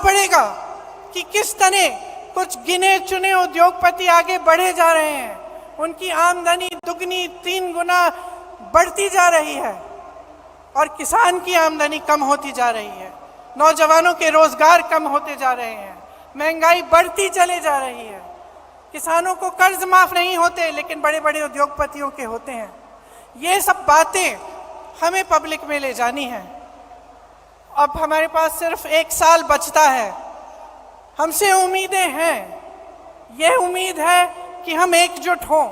पड़ेगा कि किस तरह कुछ गिने चुने उद्योगपति आगे बढ़े जा रहे हैं, उनकी आमदनी दुगनी 3 गुना बढ़ती जा रही है और किसान की आमदनी कम होती जा रही है, नौजवानों के रोजगार कम होते जा रहे हैं, महंगाई बढ़ती चले जा रही है, किसानों को कर्ज माफ नहीं होते लेकिन बड़े बड़े उद्योगपतियों के होते हैं। ये सब बातें हमें पब्लिक में ले जानी है। अब हमारे पास सिर्फ 1 साल बचता है, हमसे उम्मीदें हैं। ये उम्मीद है कि हम एकजुट हों,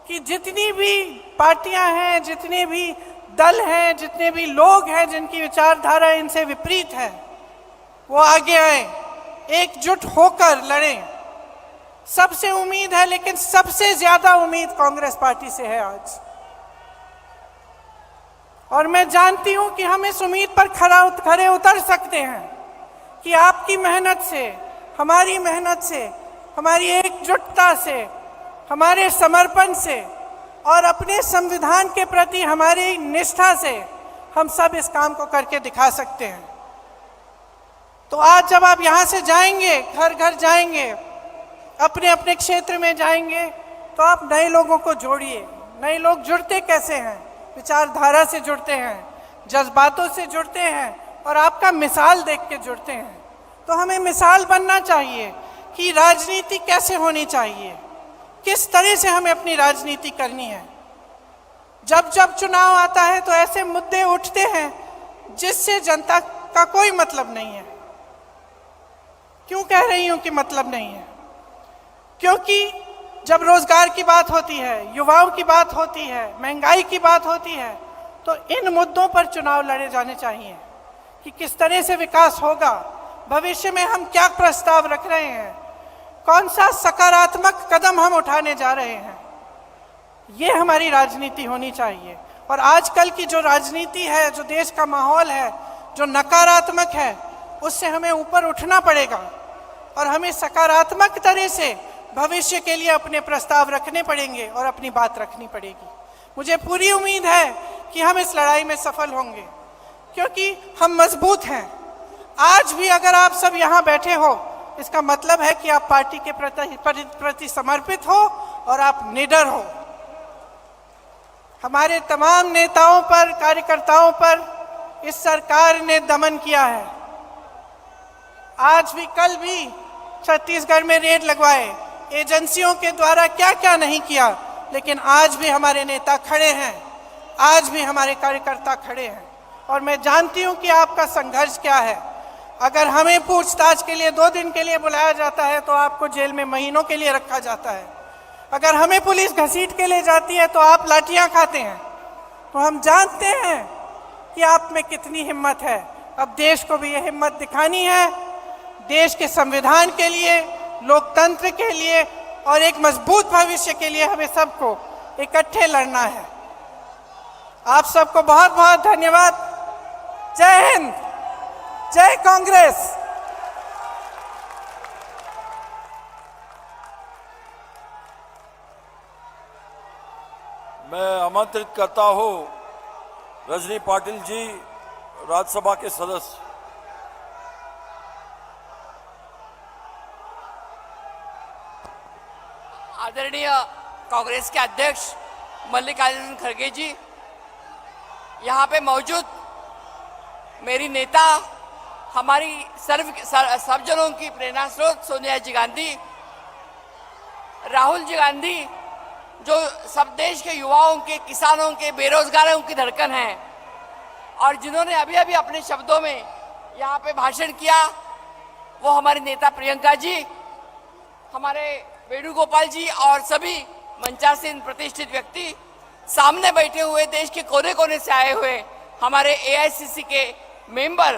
कि जितनी भी पार्टियां हैं, जितने भी दल हैं, जितने भी लोग हैं जिनकी विचारधारा इनसे विपरीत है, वो आगे आए, एकजुट होकर लड़ें। सबसे उम्मीद है, लेकिन सबसे ज्यादा उम्मीद कांग्रेस पार्टी से है आज। और मैं जानती हूं कि हम इस उम्मीद पर खरे उतर सकते हैं कि आपकी मेहनत से, हमारी मेहनत से, हमारी एकजुटता से, हमारे समर्पण से और अपने संविधान के प्रति हमारी निष्ठा से हम सब इस काम को करके दिखा सकते हैं। तो आज जब आप यहाँ से जाएंगे, घर घर जाएंगे, अपने अपने क्षेत्र में जाएंगे, तो आप नए लोगों को जोड़िए। नए लोग जुड़ते कैसे हैं? विचारधारा से जुड़ते हैं, जज्बातों से जुड़ते हैं और आपका मिसाल देख के जुड़ते हैं। तो हमें मिसाल बनना चाहिए कि राजनीति कैसे होनी चाहिए, किस तरह से हमें अपनी राजनीति करनी है। जब जब चुनाव आता है तो ऐसे मुद्दे उठते हैं जिससे जनता का कोई मतलब नहीं है। क्यों कह रही हूं कि मतलब नहीं है? क्योंकि जब रोजगार की बात होती है, युवाओं की बात होती है, महंगाई की बात होती है, तो इन मुद्दों पर चुनाव लड़े जाने चाहिए कि किस तरह से विकास होगा, भविष्य में हम क्या प्रस्ताव रख रहे हैं, कौन सा सकारात्मक कदम हम उठाने जा रहे हैं। ये हमारी राजनीति होनी चाहिए। और आजकल की जो राजनीति है, जो देश का माहौल है, जो नकारात्मक है, उससे हमें ऊपर उठना पड़ेगा और हमें सकारात्मक तरह से भविष्य के लिए अपने प्रस्ताव रखने पड़ेंगे और अपनी बात रखनी पड़ेगी। मुझे पूरी उम्मीद है कि हम इस लड़ाई में सफल होंगे, क्योंकि हम मजबूत हैं। आज भी अगर आप सब यहाँ बैठे हो, इसका मतलब है कि आप पार्टी के प्रति समर्पित हो और आप निडर हो। हमारे तमाम नेताओं पर, कार्यकर्ताओं पर इस सरकार ने दमन किया है। आज भी, कल भी छत्तीसगढ़ में रेड लगवाए, एजेंसियों के द्वारा क्या क्या नहीं किया, लेकिन आज भी हमारे नेता खड़े हैं, आज भी हमारे कार्यकर्ता खड़े हैं। और मैं जानती हूं कि आपका संघर्ष क्या है। अगर हमें पूछताछ के लिए 2 दिन के लिए बुलाया जाता है तो आपको जेल में महीनों के लिए रखा जाता है। अगर हमें पुलिस घसीट के ले जाती है तो आप लाठियां खाते हैं। तो हम जानते हैं कि आप में कितनी हिम्मत है। अब देश को भी ये हिम्मत दिखानी है, देश के संविधान के लिए, लोकतंत्र के लिए और एक मजबूत भविष्य के लिए हमें सबको इकट्ठे लड़ना है। आप सबको बहुत बहुत धन्यवाद। जय हिंद, जय कांग्रेस। मैं आमंत्रित करता हूं रजनी पाटिल जी, राज्यसभा के सदस्य। आदरणीय कांग्रेस के अध्यक्ष मल्लिकार्जुन खड़गे जी, यहाँ पे मौजूद मेरी नेता, हमारी सब जनों की प्रेरणा स्रोत सोनिया जी गांधी, राहुल जी गांधी, जो सब देश के युवाओं के, किसानों के, बेरोजगारों की धड़कन है, और जिन्होंने अभी अभी अपने शब्दों में यहाँ पे भाषण किया, वो हमारी नेता प्रियंका जी, हमारे वेणुगोपाल जी और सभी मंचासीन प्रतिष्ठित व्यक्ति, सामने बैठे हुए देश के कोने कोने से आए हुए हमारे एआईसीसी के मेंबर,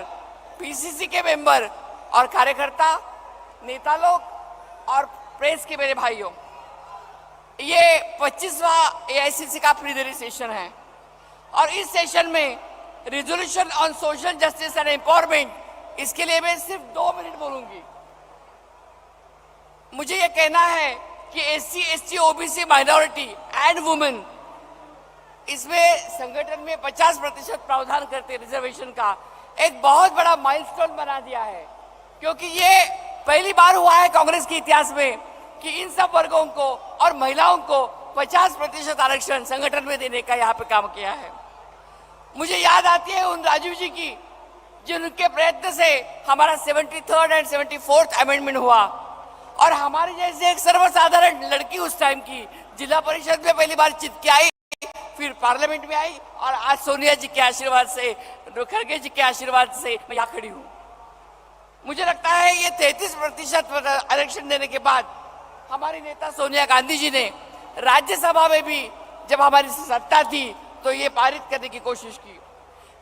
पीसीसी के मेंबर और कार्यकर्ता, नेता लोग और प्रेस के मेरे भाइयों, ये 25वां एआईसीसी का प्लीनरी सेशन है और इस सेशन में resolution on social justice and empowerment, इसके लिए मैं सिर्फ 2 मिनट बोलूंगी। मुझे ये कहना है कि SC, ST, OBC, minority and women, इसमें संगठन में 50% प्रावधान करते रिजर्वेशन का एक बहुत बड़ा माइलस्टोन बना दिया है। क्योंकि ये पहली बार हुआ है कांग्रेस के इतिहास में कि इन सब वर्गों को और महिलाओं को 50% आरक्षण संगठन में देने का यहाँ पे काम किया है। मुझे याद आती है उन राजीव जी की, जिनके प्रयत्न से हमारा 73rd एंड 74th अमेंडमेंट हुआ, और हमारे जैसे एक सर्वसाधारण लड़की उस टाइम की जिला परिषद में पहली बार जीत के आई, फिर पार्लियामेंट में आई, और आज सोनिया जी के आशीर्वाद से, खड़गे जी के आशीर्वाद से मैं यहाँ खड़ी हूँ। मुझे लगता है ये 33% आरक्षण देने के बाद हमारी नेता सोनिया गांधी जी ने राज्यसभा में भी जब हमारी सत्ता थी तो ये पारित करने की कोशिश की,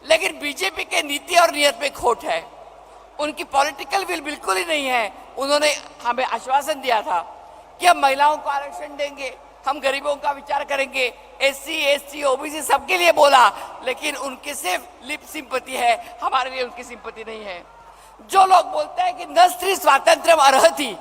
लेकिन बीजेपी के नीति और नियत में खोट है, उनकी पॉलिटिकल विल बिल्कुल ही नहीं है। उन्होंने हमें आश्वासन दिया था कि हम महिलाओं को आरक्षण देंगे, हम गरीबों का विचार करेंगे, SC, ST, OBC सबके लिए बोला, लेकिन उनकी सिर्फ लिप सिंपति है, हमारे लिए उनकी सिंपति नहीं है। जो लोग बोलते हैं कि न स्त्री स्वातंत्र अर्हति,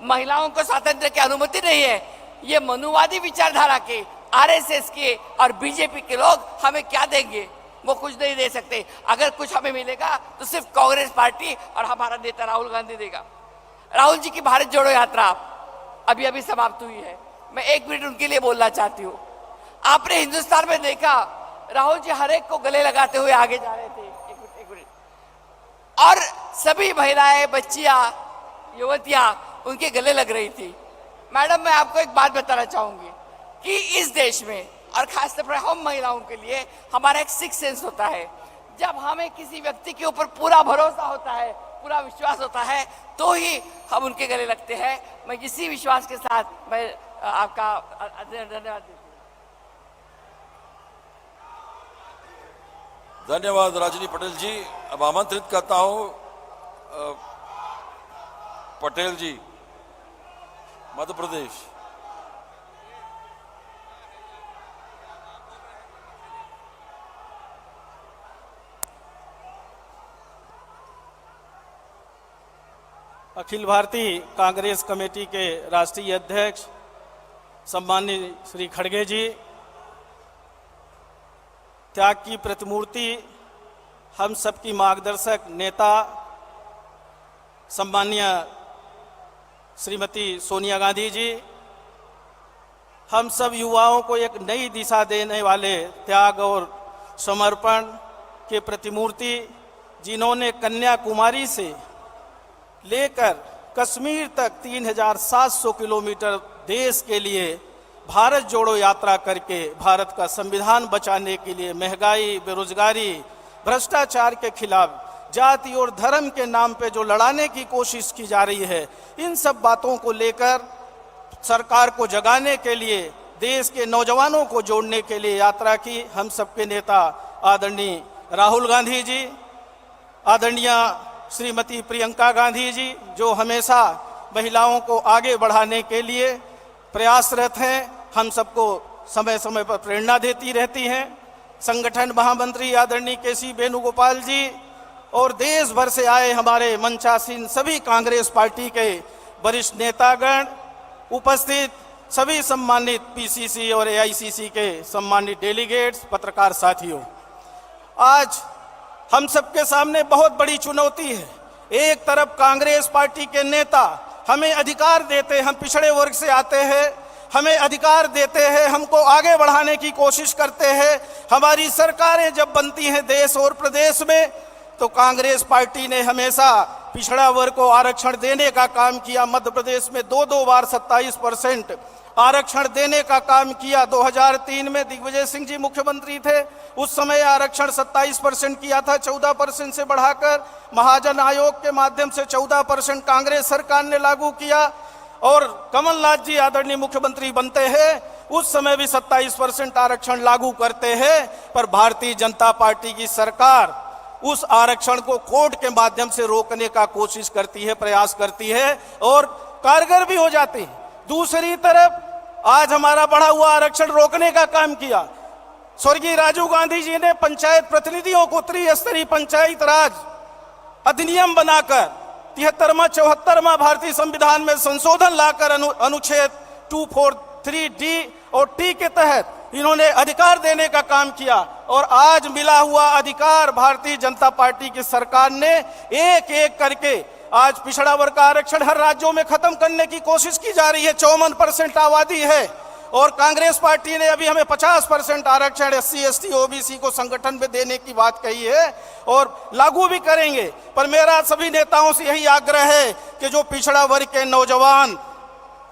महिलाओं को स्वातंत्र की अनुमति नहीं है, ये मनुवादी विचारधारा के RSS के और बीजेपी के लोग हमें क्या देंगे? वो कुछ नहीं दे सकते। अगर कुछ हमें मिलेगा तो सिर्फ कांग्रेस पार्टी और हमारा नेता राहुल गांधी देगा। राहुल जी की भारत जोड़ो यात्रा अभी अभी समाप्त हुई है, मैं 1 मिनट उनके लिए बोलना चाहती हूँ। आपने हिंदुस्तान में देखा राहुल जी हर एक को गले लगाते हुए आगे जा रहे थे, एक मिनट, और सभी महिलाएं, बच्चियां, युवतियां उनके गले लग रही थी। मैडम, मैं आपको एक बात बताना चाहूंगी कि इस देश में और खासतौर पर हम महिलाओं के लिए हमारा एक सिक्स सेंस होता है। जब हमें किसी व्यक्ति के ऊपर पूरा भरोसा होता है, पूरा विश्वास होता है, तो ही हम उनके गले लगते हैं। मैं इसी विश्वास के साथ मैं आपका धन्यवाद देती हूँ। धन्यवाद राजनी पटेल जी। अब आमंत्रित करता हूं पटेल जी, मध्य प्रदेश। अखिल भारतीय कांग्रेस कमेटी के राष्ट्रीय अध्यक्ष सम्माननीय श्री खड़गे जी, त्याग की प्रतिमूर्ति, हम सबकी मार्गदर्शक नेता सम्माननीय श्रीमती सोनिया गांधी जी, हम सब युवाओं को एक नई दिशा देने वाले त्याग और समर्पण के प्रतिमूर्ति, जिन्होंने कन्याकुमारी से लेकर कश्मीर तक 3700 किलोमीटर देश के लिए भारत जोड़ो यात्रा करके भारत का संविधान बचाने के लिए महंगाई, बेरोजगारी, भ्रष्टाचार के खिलाफ, जाति और धर्म के नाम पे जो लड़ाने की कोशिश की जा रही है, इन सब बातों को लेकर सरकार को जगाने के लिए, देश के नौजवानों को जोड़ने के लिए यात्रा की हम सबके नेता आदरणीय राहुल गांधी जी, आदरणीय श्रीमती प्रियंका गांधी जी, जो हमेशा महिलाओं को आगे बढ़ाने के लिए प्रयासरत हैं, हम सबको समय समय पर प्रेरणा देती रहती हैं। संगठन महामंत्री आदरणीय KC वेणुगोपाल जी और देश भर से आए हमारे मंचासीन सभी कांग्रेस पार्टी के वरिष्ठ नेतागण, उपस्थित सभी सम्मानित PCC और AICC के सम्मानित डेलीगेट्स, पत्रकार साथियों, आज हम सबके सामने बहुत बड़ी चुनौती है। एक तरफ कांग्रेस पार्टी के नेता हमें अधिकार देते, हम पिछड़े वर्ग से आते हैं, हमें अधिकार देते हैं, हमको आगे बढ़ाने की कोशिश करते हैं। हमारी सरकारें जब बनती हैं देश और प्रदेश में, तो कांग्रेस पार्टी ने हमेशा पिछड़ा वर्ग को आरक्षण देने का काम किया। मध्य प्रदेश में दो बार 27% आरक्षण देने का काम किया। 2003 में दिग्विजय सिंह जी मुख्यमंत्री थे, उस समय आरक्षण 27% किया था, 14% से बढ़ाकर महाजन आयोग के माध्यम से 14% कांग्रेस सरकार ने लागू किया। और कमलनाथ जी आदरणीय मुख्यमंत्री बनते हैं, उस समय भी 27% आरक्षण लागू करते हैं, पर भारतीय जनता पार्टी की सरकार उस आरक्षण को कोर्ट के माध्यम से रोकने का कोशिश करती है, प्रयास करती है और कारगर भी हो जाती है। दूसरी तरफ आज हमारा बढ़ा हुआ आरक्षण रोकने का काम किया। स्वर्गीय राजीव गांधी जी ने पंचायत प्रतिनिधियों को त्रिस्तरीय पंचायत राज अधिनियम बनाकर 73वां भारतीय संविधान में संशोधन लाकर अनुच्छेद 243D और T के तहत इन्होंने अधिकार देने का काम किया। और आज मिला हुआ अधिकार भारतीय जनता पार्टी की सरकार ने एक एक करके आज पिछड़ा वर्ग का आरक्षण हर राज्यों में खत्म करने की कोशिश की जा रही है। 54% आबादी है और कांग्रेस पार्टी ने अभी हमें 50% आरक्षण SC ST OBC को संगठन में देने की बात कही है और लागू भी करेंगे। पर मेरा सभी नेताओं से यही आग्रह है कि जो पिछड़ा वर्ग के नौजवान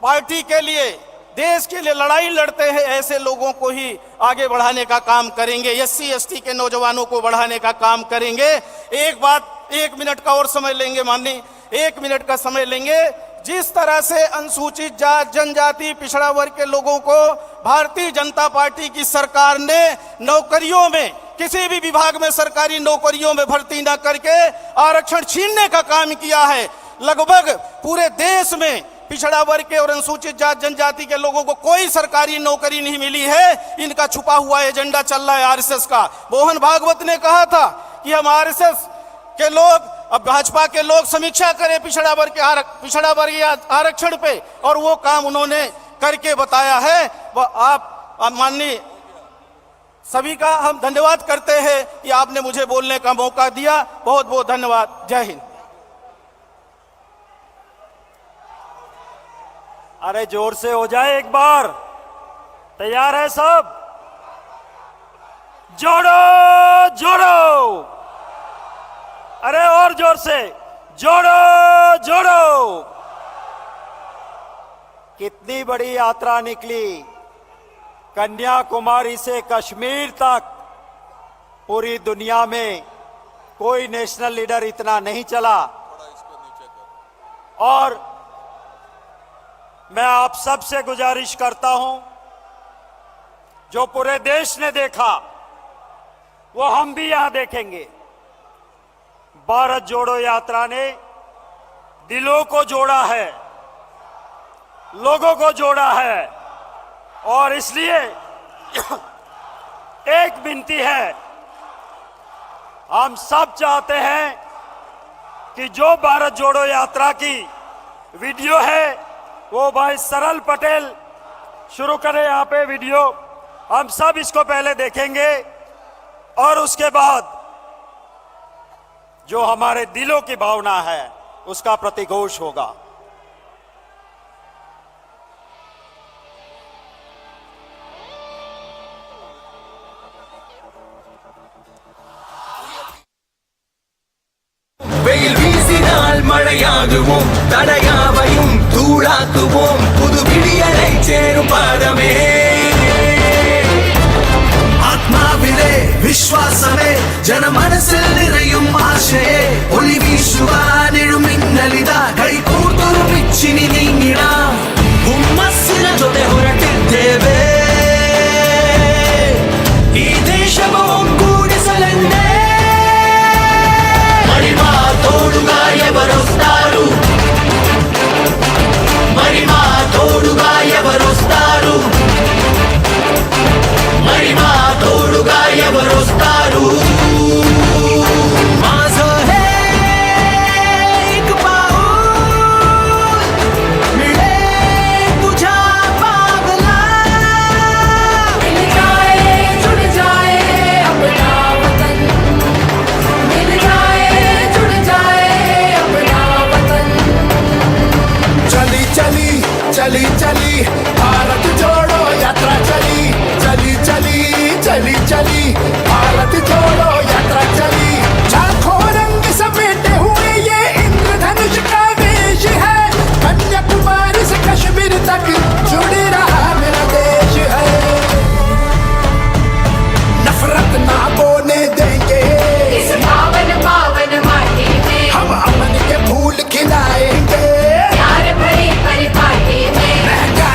पार्टी के लिए, देश के लिए लड़ाई लड़ते हैं, ऐसे लोगों को ही आगे बढ़ाने का काम करेंगे। SC ST के नौजवानों को बढ़ाने का काम करेंगे। एक बात, 1 मिनट का और समय लेंगे माननीय, 1 मिनट का समय लेंगे। जिस तरह से अनुसूचित जाति, जनजाति, पिछड़ा वर्ग के लोगों को भारतीय जनता पार्टी की सरकार ने नौकरियों में, किसी भी विभाग में सरकारी नौकरियों में भर्ती न करके आरक्षण छीनने का काम किया है, लगभग पूरे देश में पिछड़ा वर्ग के और अनुसूचित जाति जनजाति के लोगों को कोई सरकारी नौकरी नहीं मिली है। इनका छुपा हुआ एजेंडा चल रहा है RSS का। मोहन भागवत ने कहा था कि हम RSS के लोग, अब भाजपा के लोग समीक्षा करें पिछड़ा वर्ग आरक्षण पे, और वो काम उन्होंने करके बताया है। वह आप माननीय सभी का हम धन्यवाद करते हैं कि आपने मुझे बोलने का मौका दिया। बहुत बहुत धन्यवाद। जय हिंद। अरे जोर से हो जाए एक बार। तैयार है सब? जोड़ो जोड़ो, अरे और जोर से जोड़ो जोड़ो। कितनी बड़ी यात्रा निकली, कन्याकुमारी से कश्मीर तक। पूरी दुनिया में कोई नेशनल लीडर इतना नहीं चला। और मैं आप सब से गुजारिश करता हूं, जो पूरे देश ने देखा वो हम भी यहां देखेंगे। भारत जोड़ो यात्रा ने दिलों को जोड़ा है, लोगों को जोड़ा है, और इसलिए एक विनती है, हम सब चाहते हैं कि जो भारत जोड़ो यात्रा की वीडियो है वो भाई सरल पटेल शुरू करें यहाँ पे वीडियो। हम सब इसको पहले देखेंगे और उसके बाद जो हमारे दिलों की भावना है उसका प्रतिघोष होगा। வெயில் வீசினால் மழையாகுவோம், தடையாவையும் தூளாக்குவோம், புது விடியலை சேரும் பாதமே. ആത്മാവിലെ വിശ്വാസമേ, ജനമനസ്സിൽ നിറയും ആശയെ, ഒളി വീശുവാനെഴുമിന്നലിതാ, കൈകൂർത്തൊരുമിച്ചിനി നീങ്ങിടാം. ಹುಮ್ಮಸ್ಸಿನ ಜೊತೆ ಹೊರಟಿದ್ದೇವೆ, ಈ ದೇಶವ ಒಗ್ಗೂಡಿಸಲೆಂದೇ. మరిమా తోడుగా ఎవరొస్తారు, మరిమా తోడుగా ఎవరొస్తారు, మరిమా తోడుగా ఎవరొస్తారు. माझं हे एक पाऊल मिळेल तुझ्या पावला. मिल जाए जुड़ जाए अपना वतन, मिल जाए जुड़ जाए अपना वतन. चली चली चली चली भारत जोड़ो यात्रा चली, चली चली चली चली भारत जोड़ो यात्रा चली. लाखों रंग समेटे हुए ये इंद्रधनुष का वेश है, कन्याकुमारी से कश्मीर तक जुड़ रहा मेरा देश है. नफरत ना बोने देंगे इस पावन पावन माटी में, हम अमन के फूल खिलाएंगे. प्यार भरी परिपाटी में, महंगाई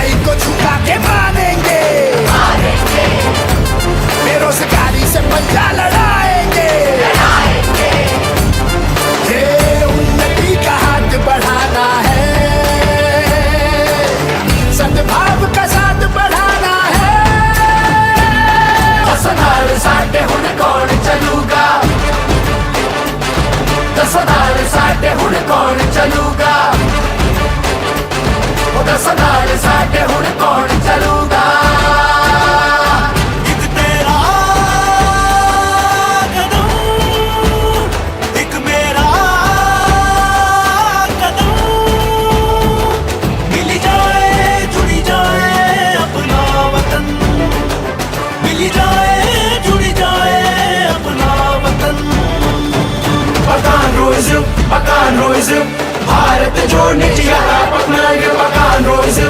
भारत जोड़ने यात्रा पखनागे पकानोइज्म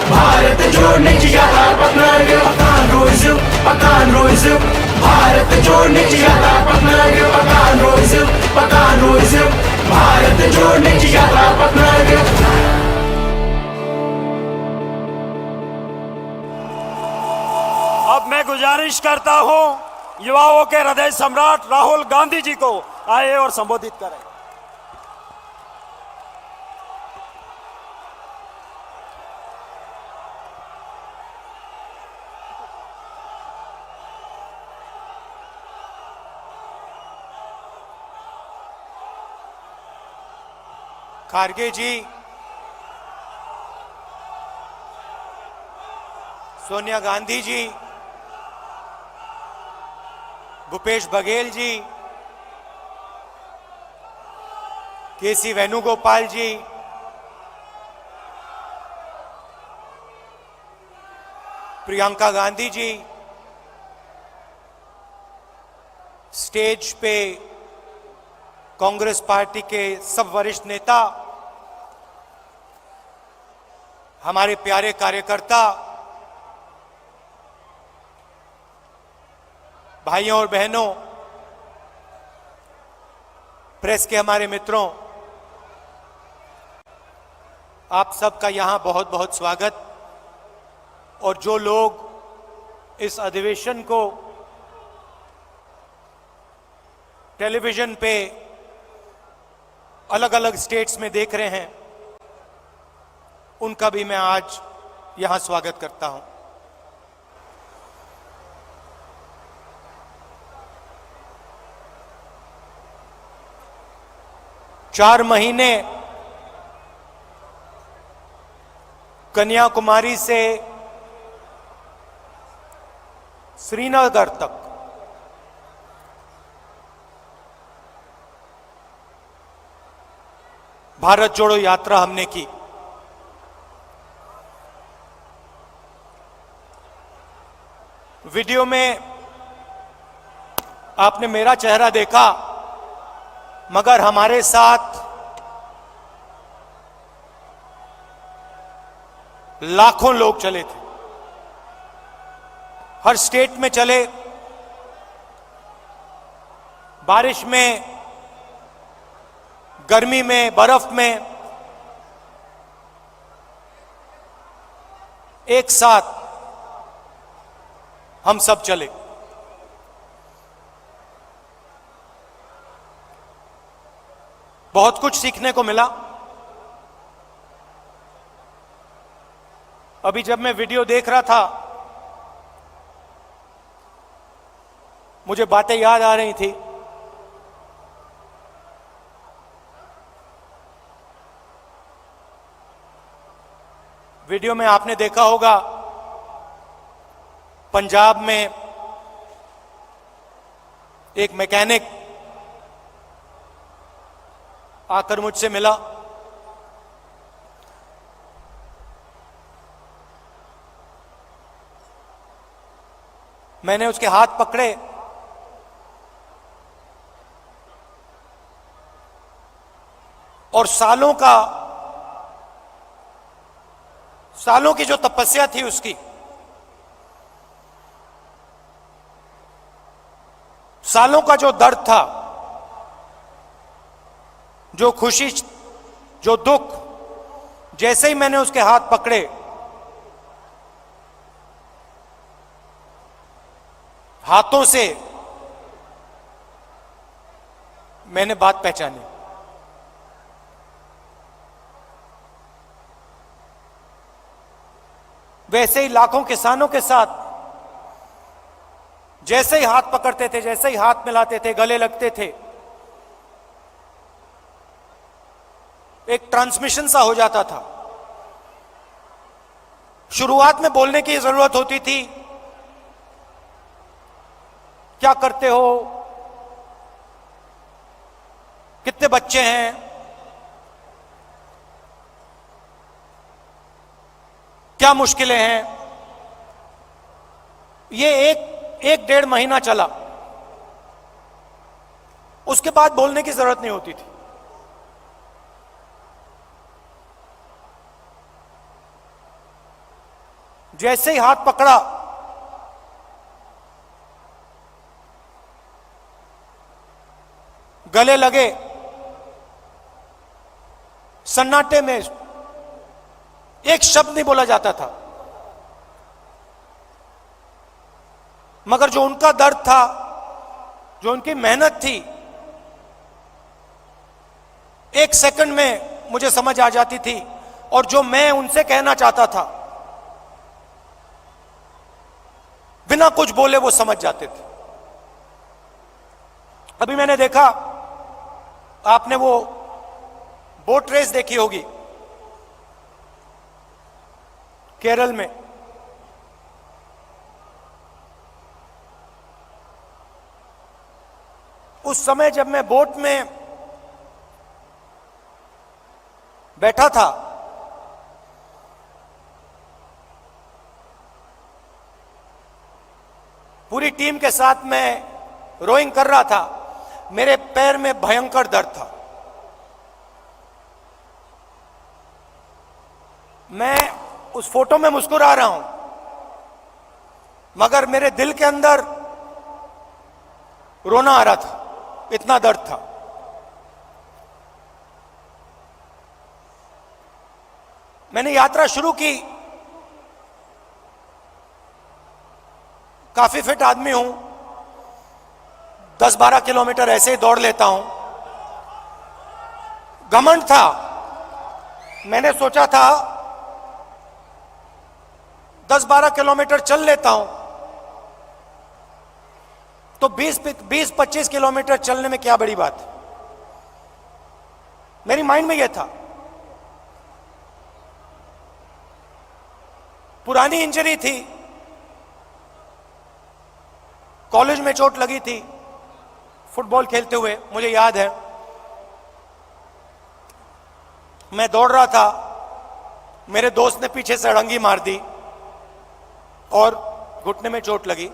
भारत जोड़ने यात्रा पखनागे पकानोइज्म भारत जोड़ने यात्रा पखनागे पकानोइज्म भारत जोड़ने यात्रा पखनागे। अब मैं गुजारिश करता हूं युवाओं के हृदय सम्राट राहुल गांधी जी को आए और संबोधित करें। खारगे जी, सोनिया गांधी जी, भूपेश बघेल जी, केसी वेणुगोपाल जी, प्रियंका गांधी जी, स्टेज पे कांग्रेस पार्टी के सब वरिष्ठ नेता, हमारे प्यारे कार्यकर्ता, भाइयों और बहनों, प्रेस के हमारे मित्रों, आप सबका यहां बहुत बहुत स्वागत। और जो लोग इस अधिवेशन को टेलीविजन पे अलग अलग स्टेट्स में देख रहे हैं, उनका भी मैं आज यहां स्वागत करता हूं। चार महीने कन्याकुमारी से श्रीनगर तक भारत जोड़ो यात्रा हमने की। वीडियो में आपने मेरा चेहरा देखा, मगर हमारे साथ लाखों लोग चले थे। हर स्टेट में चले, बारिश में, गर्मी में, बर्फ में, एक साथ हम सब चले। बहुत कुछ सीखने को मिला। अभी जब मैं वीडियो देख रहा था, मुझे बातें याद आ रही थी। वीडियो में आपने देखा होगा, पंजाब में एक मैकेनिक आकर मुझसे मिला। मैंने उसके हाथ पकड़े और सालों की जो तपस्या थी उसकी, सालों का जो दर्द था, जो खुशी, जो दुख, जैसे ही मैंने उसके हाथ पकड़े, हाथों से मैंने बात पहचानी। वैसे ही लाखों किसानों के साथ जैसे ही हाथ पकड़ते थे, जैसे ही हाथ मिलाते थे, गले लगते थे, एक ट्रांसमिशन सा हो जाता था। शुरुआत में बोलने की जरूरत होती थी, क्या करते हो, कितने बच्चे हैं, क्या मुश्किलें हैं। ये एक डेढ़ महीना चला, उसके बाद बोलने की जरूरत नहीं होती थी। जैसे ही हाथ पकड़ा, गले लगे, सन्नाटे में एक शब्द नहीं बोला जाता था, मगर जो उनका दर्द था, जो उनकी मेहनत थी, एक सेकंड में मुझे समझ आ जाती थी। और जो मैं उनसे कहना चाहता था, बिना कुछ बोले वो समझ जाते थे। अभी मैंने देखा, आपने वो बोट रेस देखी होगी केरल में। उस समय जब मैं बोट में बैठा था, पूरी टीम के साथ मैं रोइंग कर रहा था, मेरे पैर में भयंकर दर्द था। मैं उस फोटो में मुस्कुरा रहा हूं, मगर मेरे दिल के अंदर रोना आ रहा था, इतना दर्द था। मैंने यात्रा शुरू की, काफी फिट आदमी हूं, 10-12 किलोमीटर ऐसे ही दौड़ लेता हूं। घमंड था, मैंने सोचा था 10-12 किलोमीटर चल लेता हूं तो 20-25 किलोमीटर चलने में क्या बड़ी बात है। मेरी माइंड में यह था। पुरानी इंजरी थी, कॉलेज में चोट लगी थी फुटबॉल खेलते हुए, मुझे याद है। मैं दौड़ रहा था, मेरे दोस्त ने पीछे से अड़ंगी मार दी और घुटने में चोट लगी।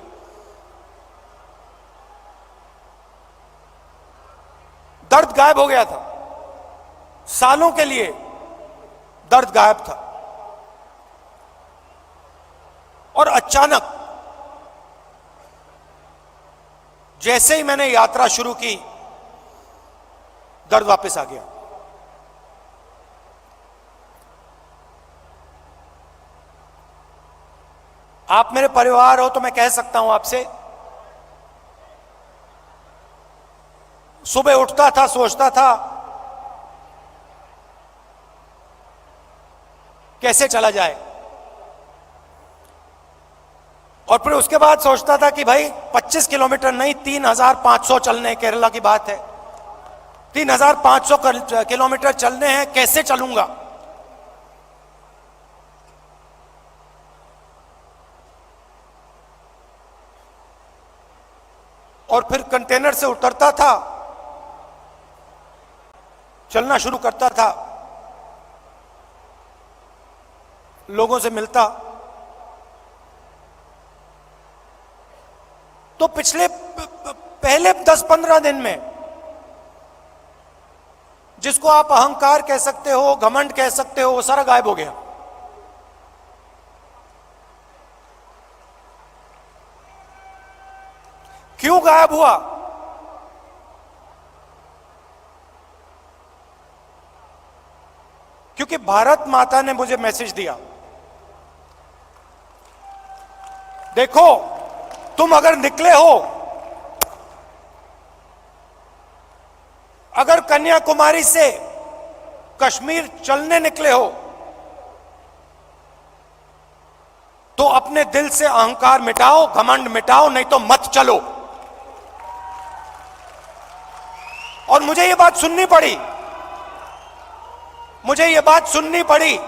दर्द गायब हो गया था, सालों के लिए दर्द गायब था। और अचानक जैसे ही मैंने यात्रा शुरू की, दर्द वापस आ गया। आप मेरे परिवार हो तो मैं कह सकता हूं आपसे, सुबह उठता था, सोचता था कैसे चला जाए, और फिर उसके बाद सोचता था कि भाई 25 किलोमीटर नहीं, 3500 चलने, केरला की बात है, 3500 किलोमीटर चलने हैं, कैसे चलूंगा। और फिर कंटेनर से उतरता था, चलना शुरू करता था, लोगों से मिलता। तो पिछले पहले 10-15 दिन में, जिसको आप अहंकार कह सकते हो, घमंड कह सकते हो, वो सारा गायब हो गया। क्यों गायब हुआ? क्योंकि भारत माता ने मुझे मैसेज दिया, देखो तुम अगर निकले हो, अगर कन्याकुमारी से कश्मीर चलने निकले हो, तो अपने दिल से अहंकार मिटाओ, घमंड मिटाओ, नहीं तो मत चलो। और मुझे यह बात सुननी पड़ी, मुझे यह बात सुननी पड़ी।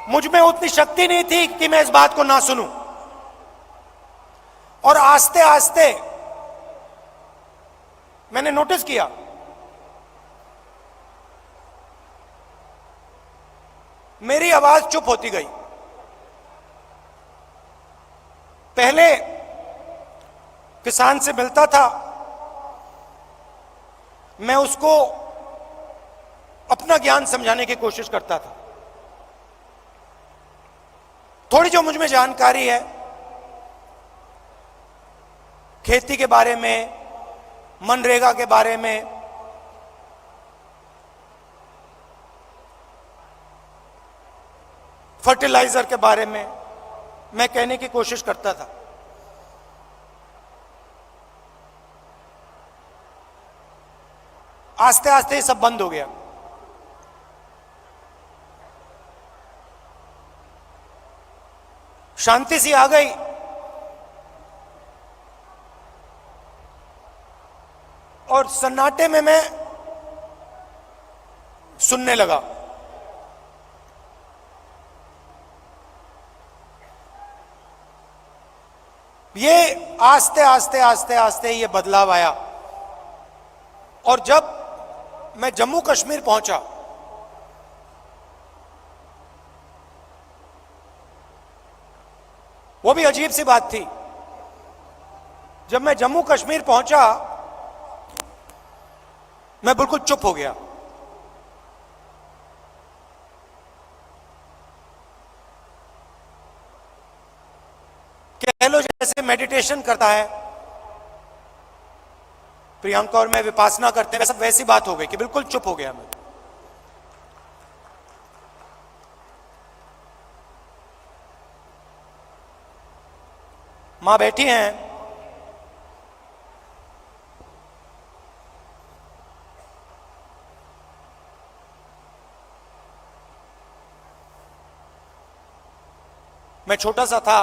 मुझ में उतनी शक्ति नहीं थी कि मैं इस बात को ना सुनूं। और आस्ते आस्ते मैंने नोटिस किया, मेरी आवाज चुप होती गई। पहले किसान से मिलता था, मैं उसको अपना ज्ञान समझाने की कोशिश करता था, थोड़ी जो मुझ में जानकारी है खेती के बारे में, मनरेगा के बारे में, फर्टिलाइजर के बारे में मैं कहने की कोशिश करता था। आस्ते आस्ते ये सब बंद हो गया। शांति सी आ गई। और सन्नाटे में मैं सुनने लगा। ये आस्ते आस्ते आस्ते आस्ते ये बदलाव आया। और जब मैं जम्मू कश्मीर पहुंचा, वो भी अजीब सी बात थी। जब मैं जम्मू कश्मीर पहुंचा, मैं बिल्कुल चुप हो गया। कह लो जैसे मेडिटेशन करता है प्रियंका और मैं, विपासना करते हैं, सब वैसी बात हो गई कि बिल्कुल चुप हो गया मैं। मां बैठी हैं, मैं छोटा सा था,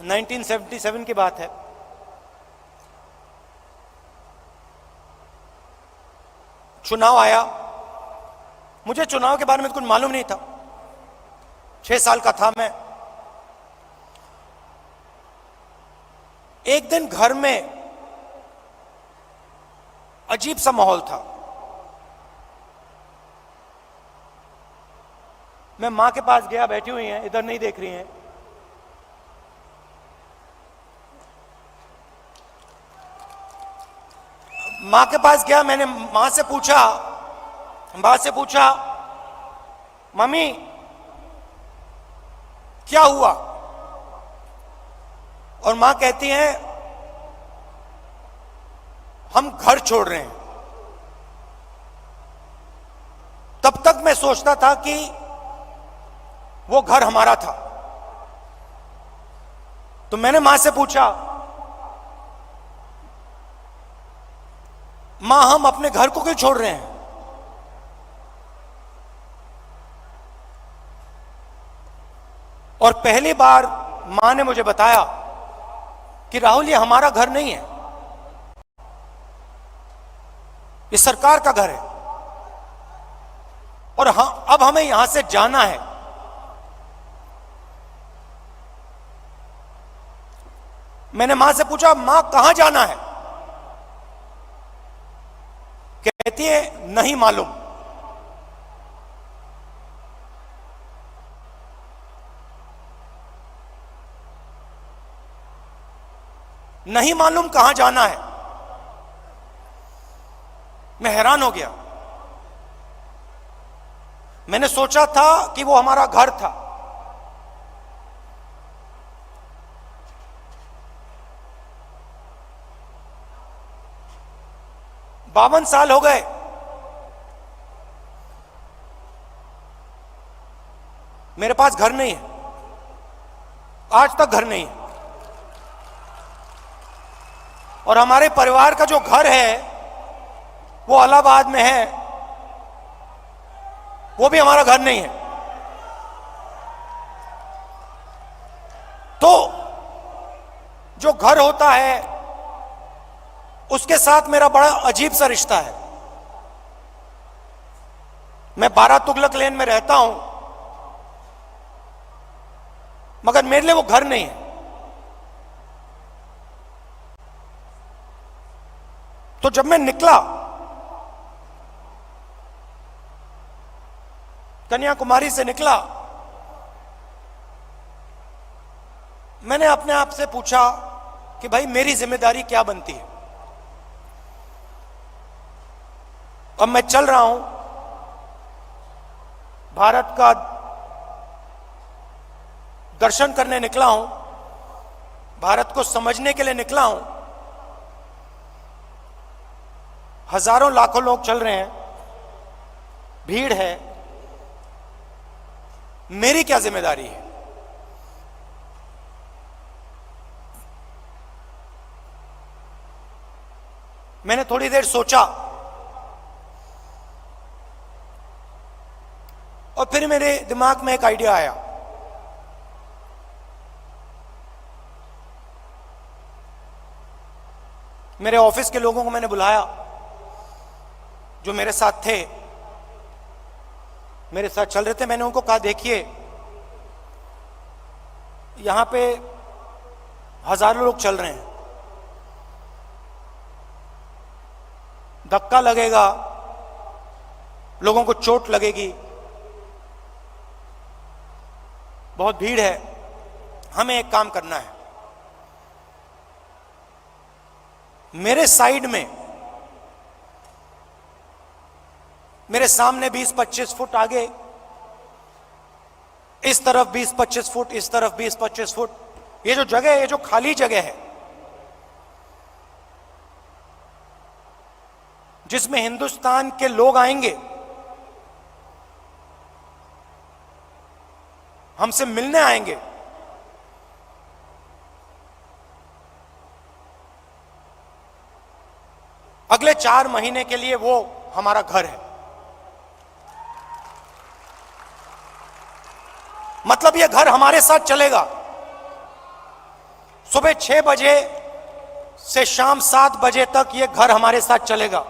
1977 की बात है। चुनाव आया। मुझे चुनाव के बारे में कुछ मालूम नहीं था। 6 साल का था मैं। एक दिन घर में अजीब सा माहौल था। मैं मां के पास गया, बैठी हुई हैं, इधर नहीं देख रही हैं। मां के पास गया, मैंने मां से पूछा, मम्मी क्या हुआ? और मां कहती हैं हम घर छोड़ रहे हैं। तब तक मैं सोचता था कि वो घर हमारा था। तो मैंने मां से पूछा, मां हम अपने घर को क्यों छोड़ रहे हैं? और पहली बार मां ने मुझे बताया कि राहुल ये हमारा घर नहीं है, ये सरकार का घर है और अब हमें यहां से जाना है। मैंने मां से पूछा, मां कहां जाना है? कहती है नहीं मालूम। नहीं मालूम कहां जाना है। मैं हैरान हो गया। मैंने सोचा था कि वो हमारा घर था। बावन साल हो गए। मेरे पास घर नहीं है, आज तक घर नहीं है। और हमारे परिवार का जो घर है वो इलाहाबाद में है, वो भी हमारा घर नहीं है। तो जो घर होता है उसके साथ मेरा बड़ा अजीब सा रिश्ता है। मैं 12 तुगलक लेन में रहता हूं, मगर मेरे लिए वो घर नहीं है। तो जब मैं निकला, कन्याकुमारी से निकला, मैंने अपने आप से पूछा कि भाई मेरी जिम्मेदारी क्या बनती है। अब मैं चल रहा हूं, भारत का दर्शन करने निकला हूं, भारत को समझने के लिए निकला हूं। हजारों लाखों लोग चल रहे हैं, भीड़ है, मेरी क्या जिम्मेदारी है? मैंने थोड़ी देर सोचा और फिर मेरे दिमाग में एक आइडिया आया। मेरे ऑफिस के लोगों को मैंने बुलाया जो मेरे साथ थे, मेरे साथ चल रहे थे। मैंने उनको कहा, देखिए यहां पे हजारों लोग चल रहे हैं, धक्का लगेगा, लोगों को चोट लगेगी, बहुत भीड़ है, हमें एक काम करना है। मेरे साइड में, मेरे सामने 20-25 फुट आगे, इस तरफ 20-25 फुट, इस तरफ 20-25 फुट, ये जो जगह है, ये जो खाली जगह है जिसमें हिंदुस्तान के लोग आएंगे, हमसे मिलने आएंगे, अगले 4 महीने के लिए वो हमारा घर है। मतलब ये घर हमारे साथ चलेगा। सुबह 6 बजे से शाम 7 बजे तक ये घर हमारे साथ चलेगा।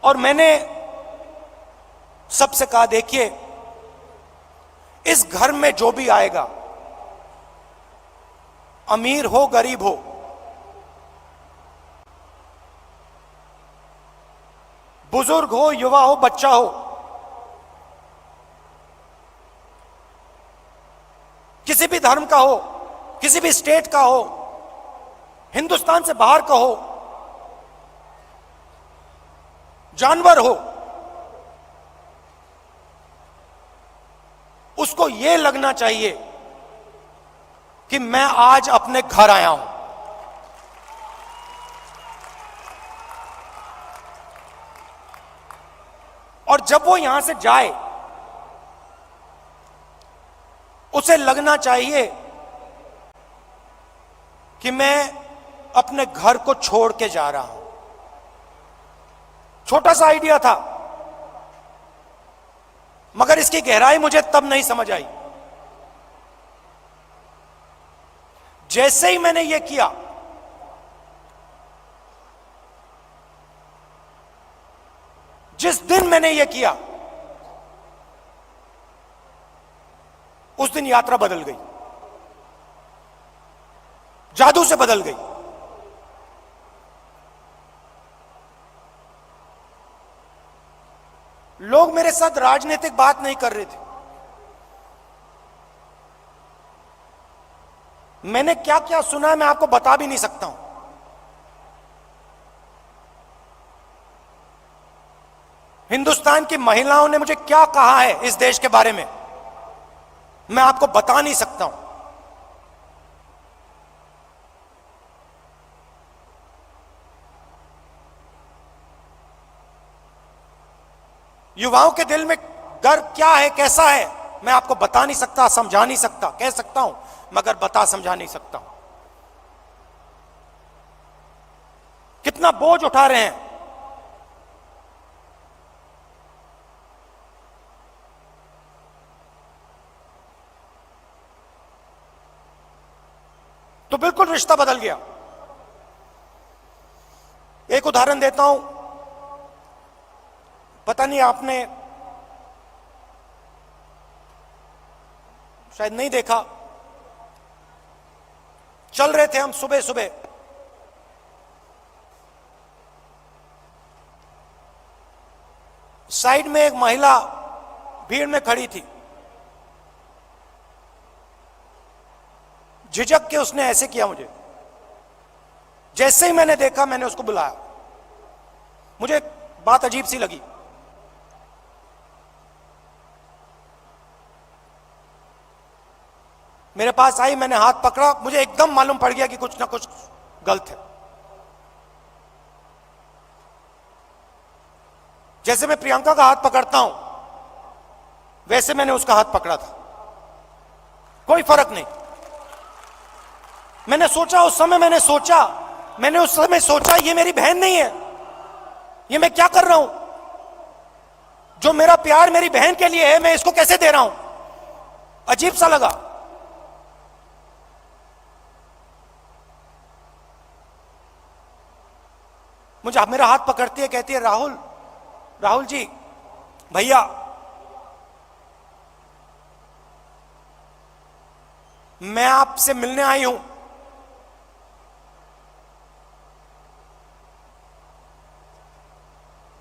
और मैंने सबसे कहा, देखिए इस घर में जो भी आएगा, अमीर हो गरीब हो, बुजुर्ग हो युवा हो बच्चा हो, किसी भी धर्म का हो, किसी भी स्टेट का हो, हिंदुस्तान से बाहर का हो, जानवर हो, उसको यह लगना चाहिए कि मैं आज अपने घर आया हूं। और जब वो यहां से जाए, उसे लगना चाहिए कि मैं अपने घर को छोड़ के जा रहा हूं। छोटा सा आइडिया था, मगर इसकी गहराई मुझे तब नहीं समझ आई। जैसे ही मैंने यह किया, जिस दिन मैंने यह किया, उस दिन यात्रा बदल गई, जादू से बदल गई। लोग मेरे साथ राजनीतिक बात नहीं कर रहे थे। मैंने क्या क्या सुना मैं आपको बता भी नहीं सकता हूं। हिंदुस्तान की महिलाओं ने मुझे क्या कहा है इस देश के बारे में, मैं आपको बता नहीं सकता हूं। युवाओं के दिल में डर क्या है, कैसा है, मैं आपको बता नहीं सकता, समझा नहीं सकता। कह सकता हूं मगर बता समझा नहीं सकता हूं। कितना बोझ उठा रहे हैं। तो बिल्कुल रिश्ता बदल गया। एक उदाहरण देता हूं, पता नहीं आपने शायद नहीं देखा। चल रहे थे हम सुबह सुबह, साइड में एक महिला भीड़ में खड़ी थी। झिझक के उसने ऐसे किया मुझे। जैसे ही मैंने देखा, मैंने उसको बुलाया। मुझे एक बात अजीब सी लगी। मेरे पास आई, मैंने हाथ पकड़ा, मुझे एकदम मालूम पड़ गया कि कुछ ना कुछ गलत है। जैसे मैं प्रियंका का हाथ पकड़ता हूं वैसे मैंने उसका हाथ पकड़ा था, कोई फर्क नहीं। मैंने सोचा उस समय, मैंने उस समय सोचा ये मेरी बहन नहीं है, ये मैं क्या कर रहा हूं? जो मेरा प्यार मेरी बहन के लिए है मैं इसको कैसे दे रहा हूं? अजीब सा लगा। मुझे मेरा हाथ पकड़ती है, कहती है राहुल जी, भैया मैं आपसे मिलने आई हूं।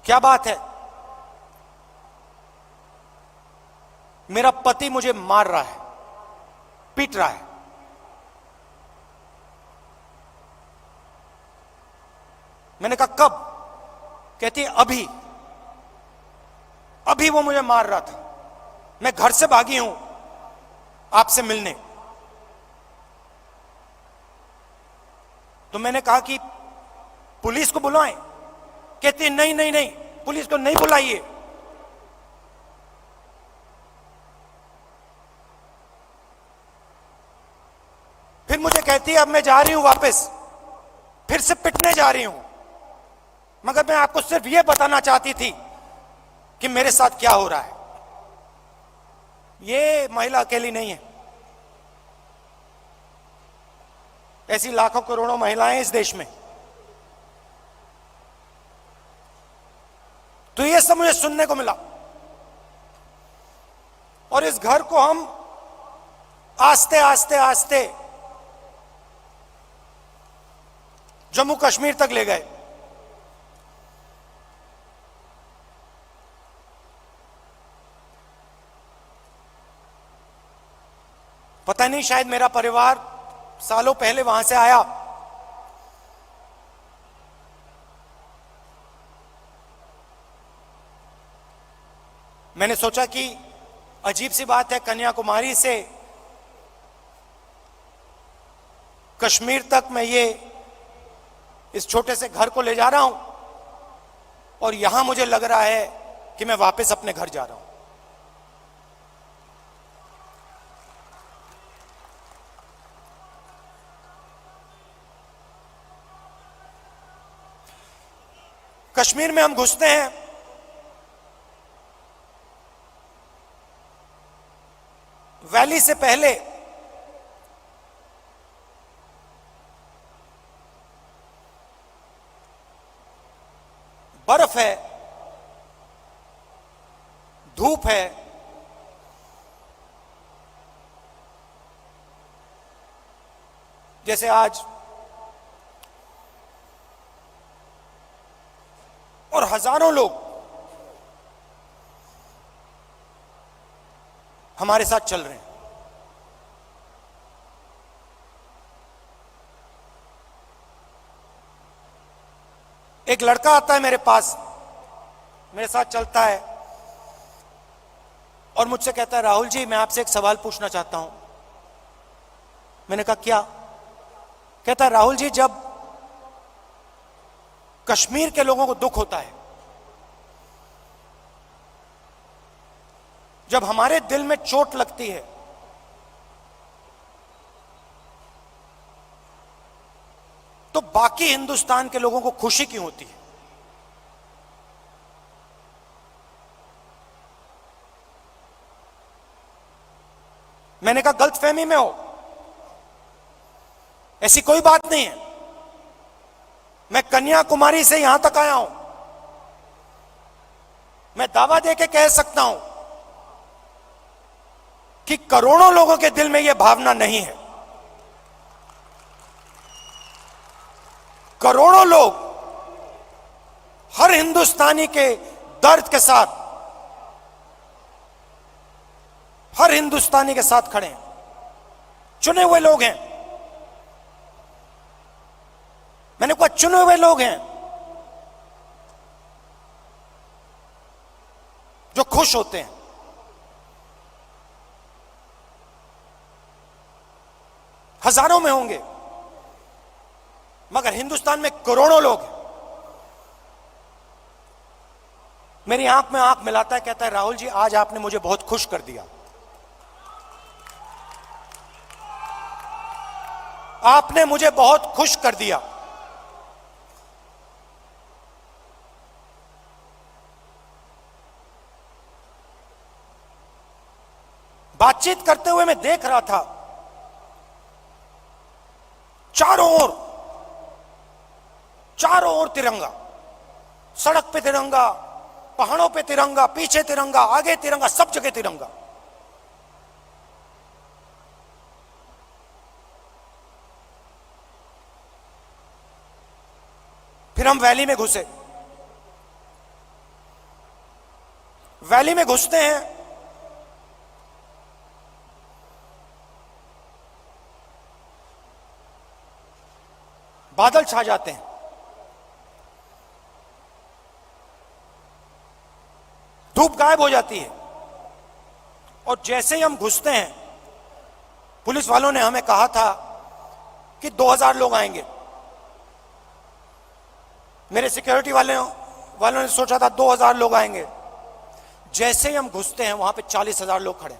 क्या बात है? मेरा पति मुझे मार रहा है, पीट रहा है। मैंने कहा कब? कहती है अभी वो मुझे मार रहा था, मैं घर से भागी हूं आपसे मिलने। तो मैंने कहा कि पुलिस को बुलाएं। कहती है नहीं, पुलिस को नहीं बुलाइए। फिर मुझे कहती है अब मैं जा रही हूं वापस, फिर से पिटने जा रही हूं। मगर मैं आपको सिर्फ यह बताना चाहती थी कि मेरे साथ क्या हो रहा है। ये महिला अकेली नहीं है, ऐसी लाखों करोड़ों महिलाएं इस देश में। तो ये सब मुझे सुनने को मिला और इस घर को हम आस्ते आस्ते जम्मू कश्मीर तक ले गए। पता नहीं, शायद मेरा परिवार सालों पहले वहां से आया। मैंने सोचा कि अजीब सी बात है, कन्याकुमारी से कश्मीर तक मैं ये इस छोटे से घर को ले जा रहा हूं और यहां मुझे लग रहा है कि मैं वापस अपने घर जा रहा हूं। कश्मीर में हम घुसते हैं, वैली से पहले बर्फ है, धूप है, जैसे आज, और हजारों लोग हमारे साथ चल रहे हैं। एक लड़का आता है मेरे पास, मेरे साथ चलता है और मुझसे कहता है राहुल जी मैं आपसे एक सवाल पूछना चाहता हूं। मैंने कहा क्या? कहता है राहुल जी जब कश्मीर के लोगों को दुख होता है, जब हमारे दिल में चोट लगती है, तो बाकी हिंदुस्तान के लोगों को खुशी क्यों होती है? मैंने कहा गलतफहमी में हो, ऐसी कोई बात नहीं है। मैं कन्याकुमारी से यहां तक आया हूं, मैं दावा देके कह सकता हूं कि करोड़ों लोगों के दिल में यह भावना नहीं है। करोड़ों लोग हर हिंदुस्तानी के दर्द के साथ, हर हिंदुस्तानी के साथ खड़े हैं। चुने हुए लोग हैं, मैंने कहा चुने हुए लोग हैं जो खुश होते हैं। हजारों में होंगे, मगर हिंदुस्तान में करोड़ों लोग हैं। मेरी आंख में आंख मिलाता है, कहता है राहुल जी आज आपने मुझे बहुत खुश कर दिया, आपने मुझे बहुत खुश कर दिया। बातचीत करते हुए मैं देख रहा था चारों ओर तिरंगा, सड़क पे तिरंगा, पहाड़ों पे तिरंगा, पीछे तिरंगा, आगे तिरंगा, सब जगह तिरंगा। फिर हम वैली में घुसे। वैली में घुसते हैं, बादल छा जाते हैं, धूप गायब हो जाती है, और जैसे ही हम घुसते हैं, पुलिस वालों ने हमें कहा था कि 2000 लोग आएंगे। मेरे सिक्योरिटी वालों ने सोचा था 2000 लोग आएंगे। जैसे ही हम घुसते हैं वहां पे 40,000 लोग खड़े।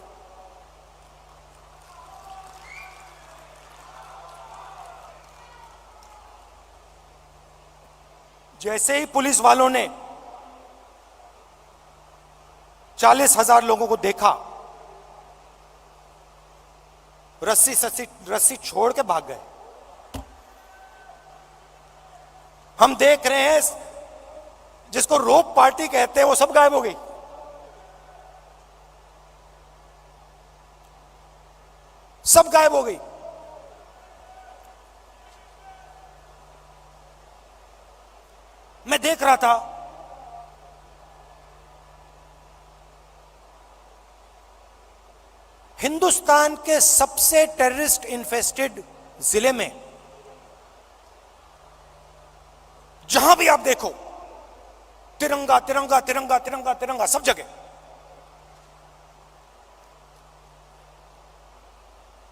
जैसे ही पुलिस वालों ने 40,000 लोगों को देखा, रस्सी छोड़ के भाग गए। हम देख रहे हैं जिसको रोप पार्टी कहते हैं वो सब गायब हो गई। सब गायब हो गई। मैं देख रहा था हिंदुस्तान के सबसे टेररिस्ट इन्फेस्टेड जिले में जहां भी आप देखो तिरंगा तिरंगा तिरंगा तिरंगा तिरंगा सब जगह।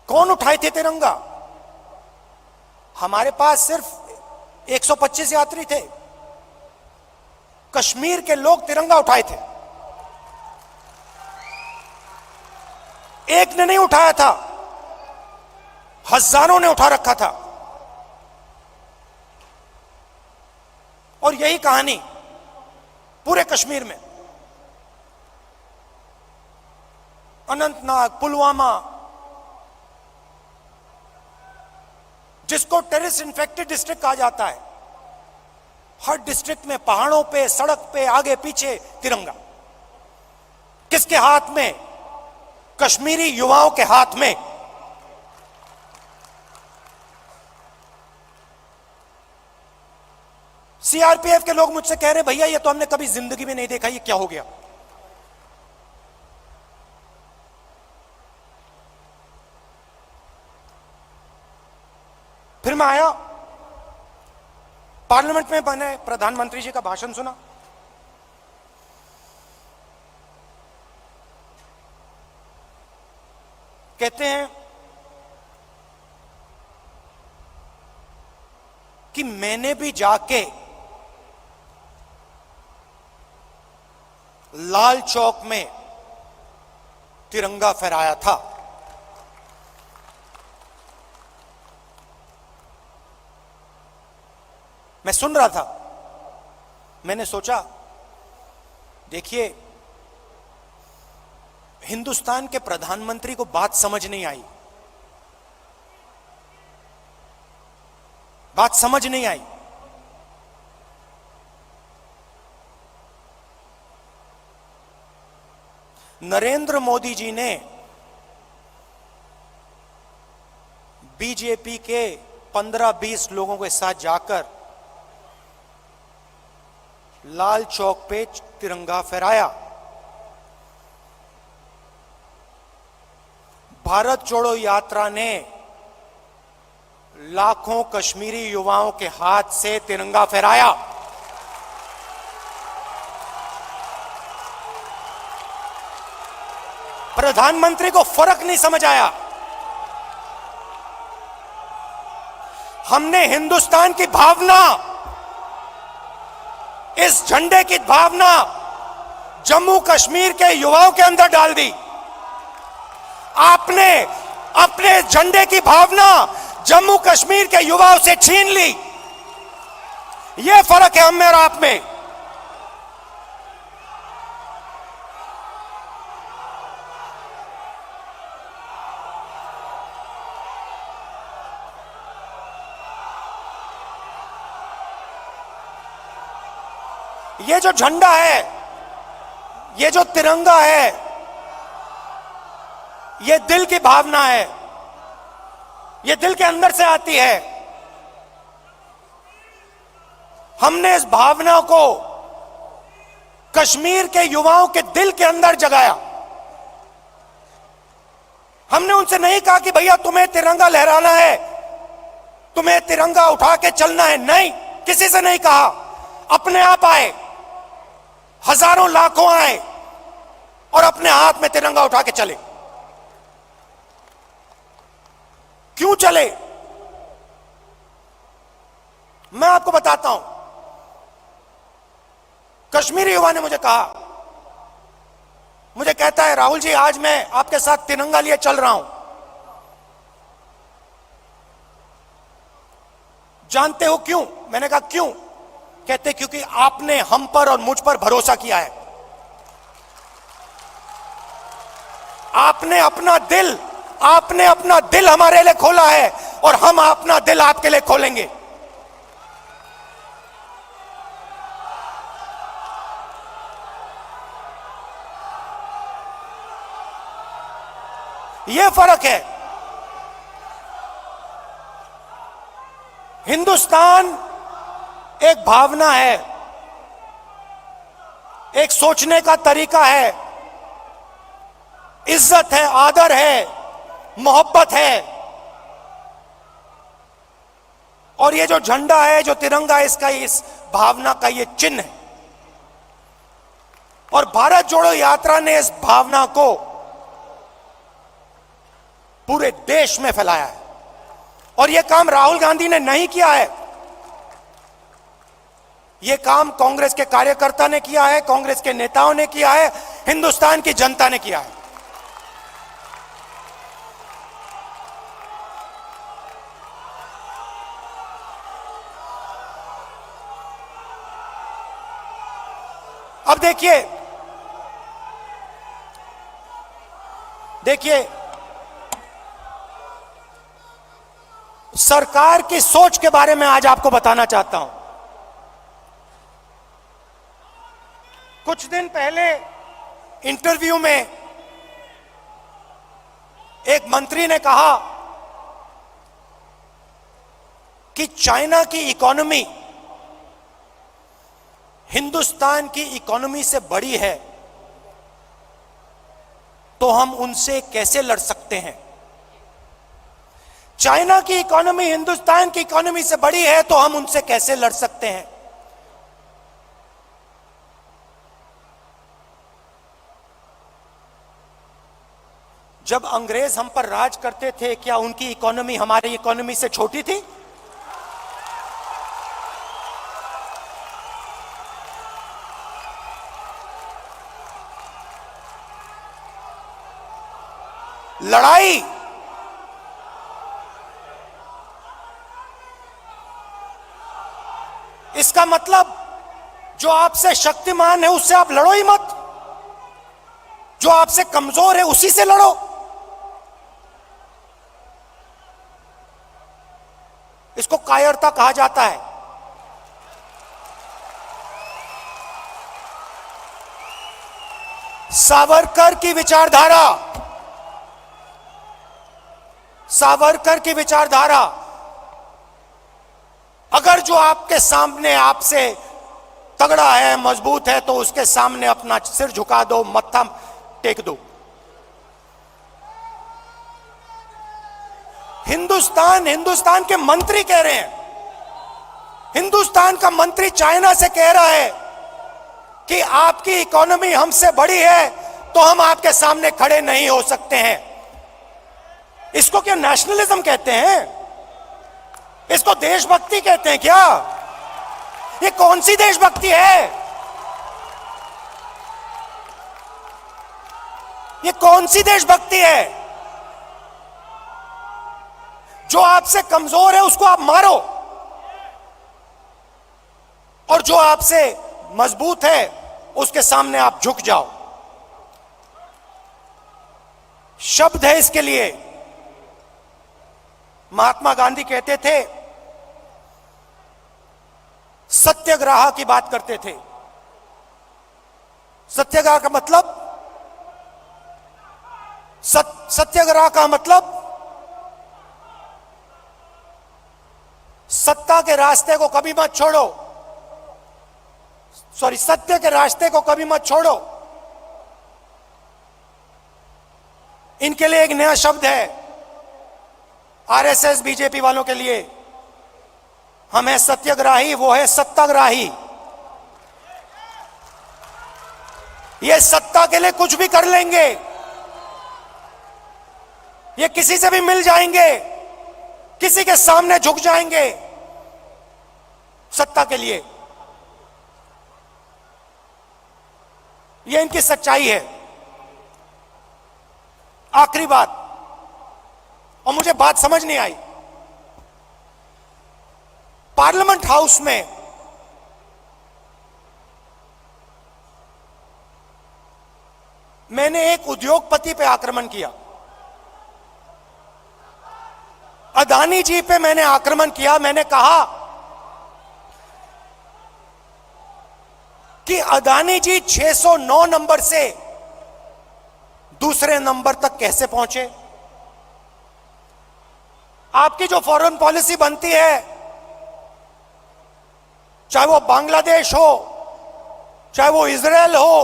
कौन उठाए थे तिरंगा? हमारे पास सिर्फ 125 यात्री थे, कश्मीर के लोग तिरंगा उठाए थे। एक ने नहीं उठाया था, हजारों ने उठा रखा था। और यही कहानी पूरे कश्मीर में, अनंतनाग, पुलवामा, जिसको टेररिस्ट इन्फेक्टेड डिस्ट्रिक्ट कहा जाता है, हर डिस्ट्रिक्ट में पहाड़ों पे, सड़क पे, आगे पीछे तिरंगा। किसके हाथ में? कश्मीरी युवाओं के हाथ में। सीआरपीएफ के लोग मुझसे कह रहे भैया ये तो हमने कभी जिंदगी में नहीं देखा, ये क्या हो गया? फिर मैं आया, पार्लियामेंट में मैंने प्रधानमंत्री जी का भाषण सुना। कहते हैं कि मैंने भी जाके लाल चौक में तिरंगा फहराया था। मैं सुन रहा था, मैंने सोचा देखिए हिंदुस्तान के प्रधानमंत्री को बात समझ नहीं आई, बात समझ नहीं आई। नरेंद्र मोदी जी ने बीजेपी के 15-20 लोगों के साथ जाकर लाल चौक पे तिरंगा फहराया। भारत जोड़ो यात्रा ने लाखों कश्मीरी युवाओं के हाथ से तिरंगा फहराया। प्रधानमंत्री को फर्क नहीं समझ आया। हमने हिंदुस्तान की भावना, इस झंडे की भावना जम्मू कश्मीर के युवाओं के अंदर डाल दी। आपने अपने झंडे की भावना जम्मू कश्मीर के युवाओं से छीन ली। यह फर्क है हम में और आप में। ये जो झंडा है, ये जो तिरंगा है, ये दिल की भावना है, ये दिल के अंदर से आती है। हमने इस भावना को कश्मीर के युवाओं के दिल के अंदर जगाया। हमने उनसे नहीं कहा कि भैया तुम्हें तिरंगा लहराना है, तुम्हें तिरंगा उठा के चलना है। नहीं, किसी से नहीं कहा। अपने आप आए, हजारों लाखों आए और अपने हाथ में तिरंगा उठा के चले। क्यों चले? मैं आपको बताता हूं। कश्मीरी युवा ने मुझे कहा, मुझे कहता है राहुल जी आज मैं आपके साथ तिरंगा लिए चल रहा हूं। जानते हो क्यों? मैंने कहा क्यों? कहते क्योंकि आपने हम पर और मुझ पर भरोसा किया है। आपने अपना दिल हमारे लिए खोला है और हम अपना दिल आपके लिए खोलेंगे। यह फर्क है। हिंदुस्तान एक भावना है, एक सोचने का तरीका है, इज्जत है, आदर है, मोहब्बत है। और ये जो झंडा है, जो तिरंगा है, इसका इस भावना का ये चिन्ह है। और भारत जोड़ो यात्रा ने इस भावना को पूरे देश में फैलाया है। और यह काम राहुल गांधी ने नहीं किया है, यह काम कांग्रेस के कार्यकर्ता ने किया है, कांग्रेस के नेताओं ने किया है, हिंदुस्तान की जनता ने किया है। अब देखिए सरकार की सोच के बारे में आज आपको बताना चाहता हूं। कुछ दिन पहले इंटरव्यू में एक मंत्री ने कहा कि चाइना की इकोनॉमी हिंदुस्तान की इकोनॉमी से बड़ी है, तो हम उनसे कैसे लड़ सकते हैं। चाइना की इकोनॉमी हिंदुस्तान की इकोनॉमी से बड़ी है, तो हम उनसे कैसे लड़ सकते हैं। जब अंग्रेज हम पर राज करते थे, क्या उनकी इकोनॉमी हमारी इकोनॉमी से छोटी थी? लड़ाई इसका मतलब जो आपसे शक्तिमान है उससे आप लड़ो ही मत, जो आपसे कमजोर है उसी से लड़ो। इसको कायरता कहा जाता है। सावरकर की विचारधारा अगर जो आपके सामने आपसे तगड़ा है, मजबूत है, तो उसके सामने अपना सिर झुका दो, मत्था टेक दो। हिंदुस्तान के मंत्री कह रहे हैं, हिंदुस्तान का मंत्री चाइना से कह रहा है कि आपकी इकोनॉमी हमसे बड़ी है, तो हम आपके सामने खड़े नहीं हो सकते हैं। इसको क्या नेशनलिज्म कहते हैं? इसको देशभक्ति कहते हैं क्या? ये कौन सी देशभक्ति है? ये कौन सी देशभक्ति है? जो आपसे कमजोर है उसको आप मारो, और जो आपसे मजबूत है उसके सामने आप झुक जाओ। शब्द है इसके लिए। महात्मा गांधी कहते थे, सत्याग्रह की बात करते थे। सत्याग्रह का मतलब, सत्याग्रह का मतलब सत्ता के रास्ते को कभी मत छोड़ो, सॉरी, सत्य के रास्ते को कभी मत छोड़ो। इनके लिए एक नया शब्द है, आरएसएस बीजेपी वालों के लिए। हम है सत्याग्राही, वो है सत्ताग्राही। ये सत्ता के लिए कुछ भी कर लेंगे, ये किसी से भी मिल जाएंगे, किसी के सामने झुक जाएंगे सत्ता के लिए। ये इनकी सच्चाई है। आखिरी बात, और मुझे बात समझ नहीं आई, पार्लियामेंट हाउस में मैंने एक उद्योगपति पे आक्रमण किया, अदानी जी पे मैंने आक्रमण किया। मैंने कहा कि अदानी जी 609 नंबर से दूसरे नंबर तक कैसे पहुंचे? आपकी जो फॉरेन पॉलिसी बनती है, चाहे वो बांग्लादेश हो, चाहे वो इजराइल हो,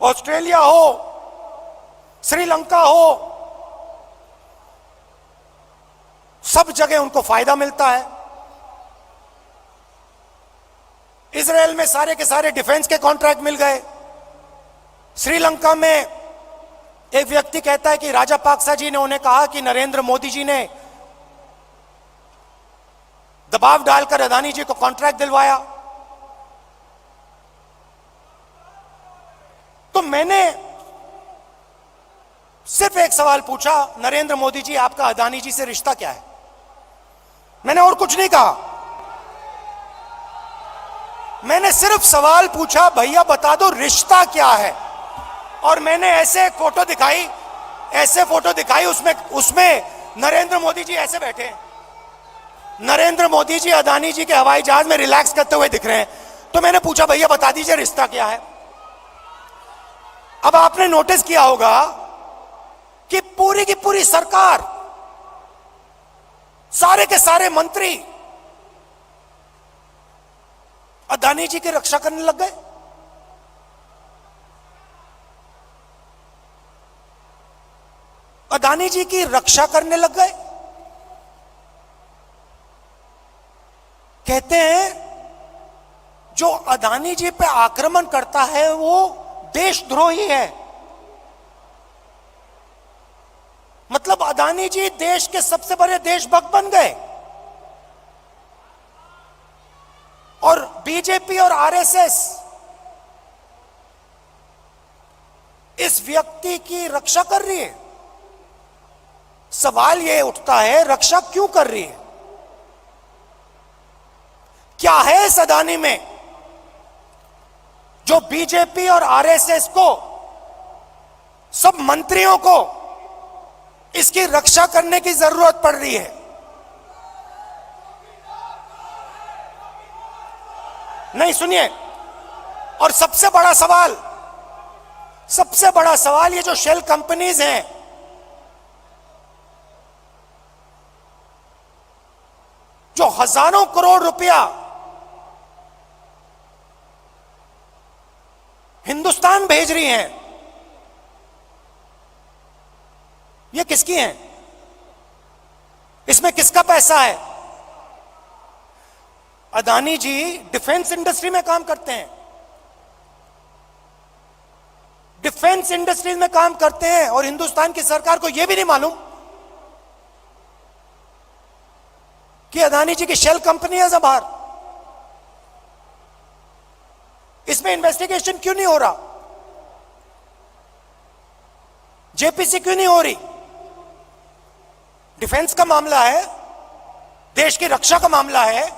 ऑस्ट्रेलिया हो, श्रीलंका हो, सब जगह उनको फायदा मिलता है। इजराइल में सारे के सारे डिफेंस के कॉन्ट्रैक्ट मिल गए। श्रीलंका में एक व्यक्ति कहता है कि राजापाक्सा जी ने उन्हें कहा कि नरेंद्र मोदी जी ने दबाव डालकर अदानी जी को कॉन्ट्रैक्ट दिलवाया। तो मैंने सिर्फ एक सवाल पूछा, नरेंद्र मोदी जी, आपका अदानी जी से रिश्ता क्या है? मैंने और कुछ नहीं कहा। मैंने सिर्फ सवाल पूछा, भैया बता दो रिश्ता क्या है। और मैंने ऐसे एक फोटो दिखाई, उसमें नरेंद्र मोदी जी ऐसे बैठे हैं। नरेंद्र मोदी जी अदानी जी के हवाई जहाज में रिलैक्स करते हुए दिख रहे हैं। तो मैंने पूछा, भैया बता दीजिए रिश्ता क्या है। अब आपने नोटिस किया होगा कि पूरी की पूरी सरकार, सारे के सारे मंत्री अदानी जी की रक्षा करने लग गए। अदानी जी की रक्षा करने लग गए। कहते हैं जो अदानी जी पे आक्रमण करता है वो देशद्रोही है। मतलब अदानी जी देश के सबसे बड़े देशभक्त बन गए। और बीजेपी और आरएसएस इस व्यक्ति की रक्षा कर रही है। सवाल यह उठता है, रक्षा क्यों कर रही है? क्या है इस अदानी में जो बीजेपी और आरएसएस को, सब मंत्रियों को इसकी रक्षा करने की जरूरत पड़ रही है? नहीं, सुनिए। और सबसे बड़ा सवाल, ये जो शेल कंपनीज हैं, जो हजारों करोड़ रुपया हिंदुस्तान भेज रही हैं, ये किसकी हैं? इसमें किसका पैसा है? अदानी जी डिफेंस इंडस्ट्री में काम करते हैं। डिफेंस इंडस्ट्री में काम करते हैं और हिंदुस्तान की सरकार को यह भी नहीं मालूम कि अदानी जी की शेल कंपनी है बाहर, इसमें इन्वेस्टिगेशन क्यों नहीं हो रहा? जेपीसी क्यों नहीं हो रही? डिफेंस का मामला है, देश की रक्षा का मामला है,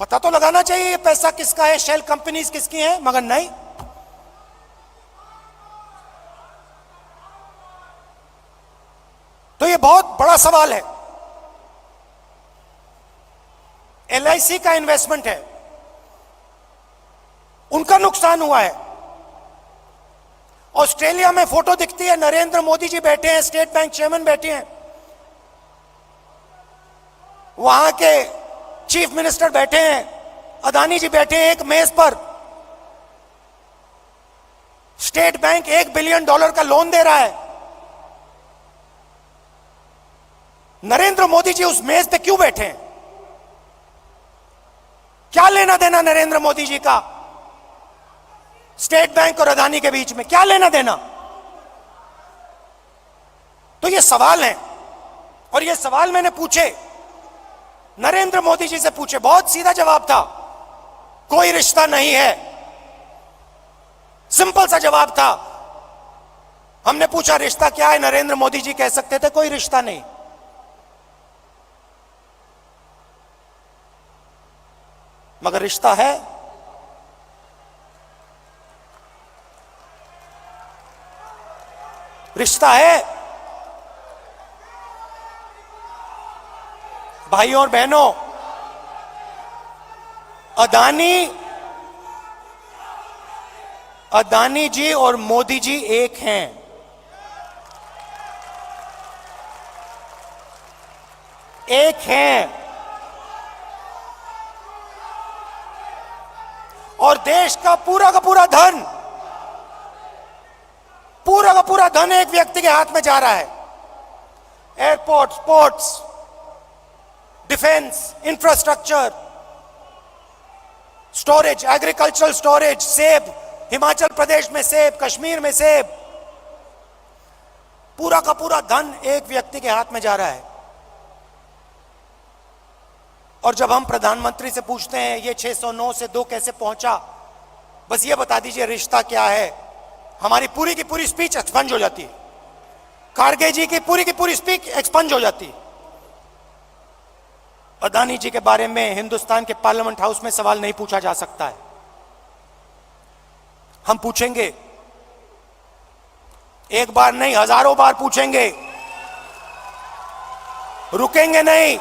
पता तो लगाना चाहिए ये पैसा किसका है, शेल कंपनीज किसकी हैं, मगर नहीं। तो ये बहुत बड़ा सवाल है। एलआईसी का इन्वेस्टमेंट है, उनका नुकसान हुआ है। ऑस्ट्रेलिया में फोटो दिखती है, नरेंद्र मोदी जी बैठे हैं, स्टेट बैंक चेयरमैन बैठे हैं, वहां के चीफ मिनिस्टर बैठे हैं, अदानी जी बैठे हैं एक मेज पर। स्टेट बैंक $1 बिलियन का लोन दे रहा है। नरेंद्र मोदी जी उस मेज पे क्यों बैठे हैं? क्या लेना देना नरेंद्र मोदी जी का स्टेट बैंक और अदानी के बीच में, क्या लेना देना? तो ये सवाल है, और ये सवाल मैंने पूछे, नरेंद्र मोदी जी से पूछे, बहुत सीधा जवाब था, कोई रिश्ता नहीं है। सिंपल सा जवाब था। हमने पूछा रिश्ता क्या है, नरेंद्र मोदी जी कह सकते थे कोई रिश्ता नहीं। मगर रिश्ता है। रिश्ता है। भाइयों और बहनों, अदानी जी और मोदी जी एक हैं। एक हैं। और देश का पूरा धन, पूरा का पूरा धन एक व्यक्ति के हाथ में जा रहा है। Airports, ports, defence, infrastructure, storage, agricultural storage, सेब, हिमाचल प्रदेश में सेब, कश्मीर में सेब, पूरा का पूरा धन एक व्यक्ति के हाथ में जा रहा है। और जब हम प्रधानमंत्री से पूछते हैं ये 609 से 2 कैसे पहुंचा, बस ये बता दीजिए रिश्ता क्या है, हमारी पूरी की पूरी स्पीच एक्सपंज हो जाती है। खारगे जी की पूरी स्पीच एक्सपंज हो जाती है। अदानी जी के बारे में हिंदुस्तान के पार्लियामेंट हाउस में सवाल नहीं पूछा जा सकता है। हम पूछेंगे, एक बार नहीं, हजारों बार पूछेंगे, रुकेंगे नहीं।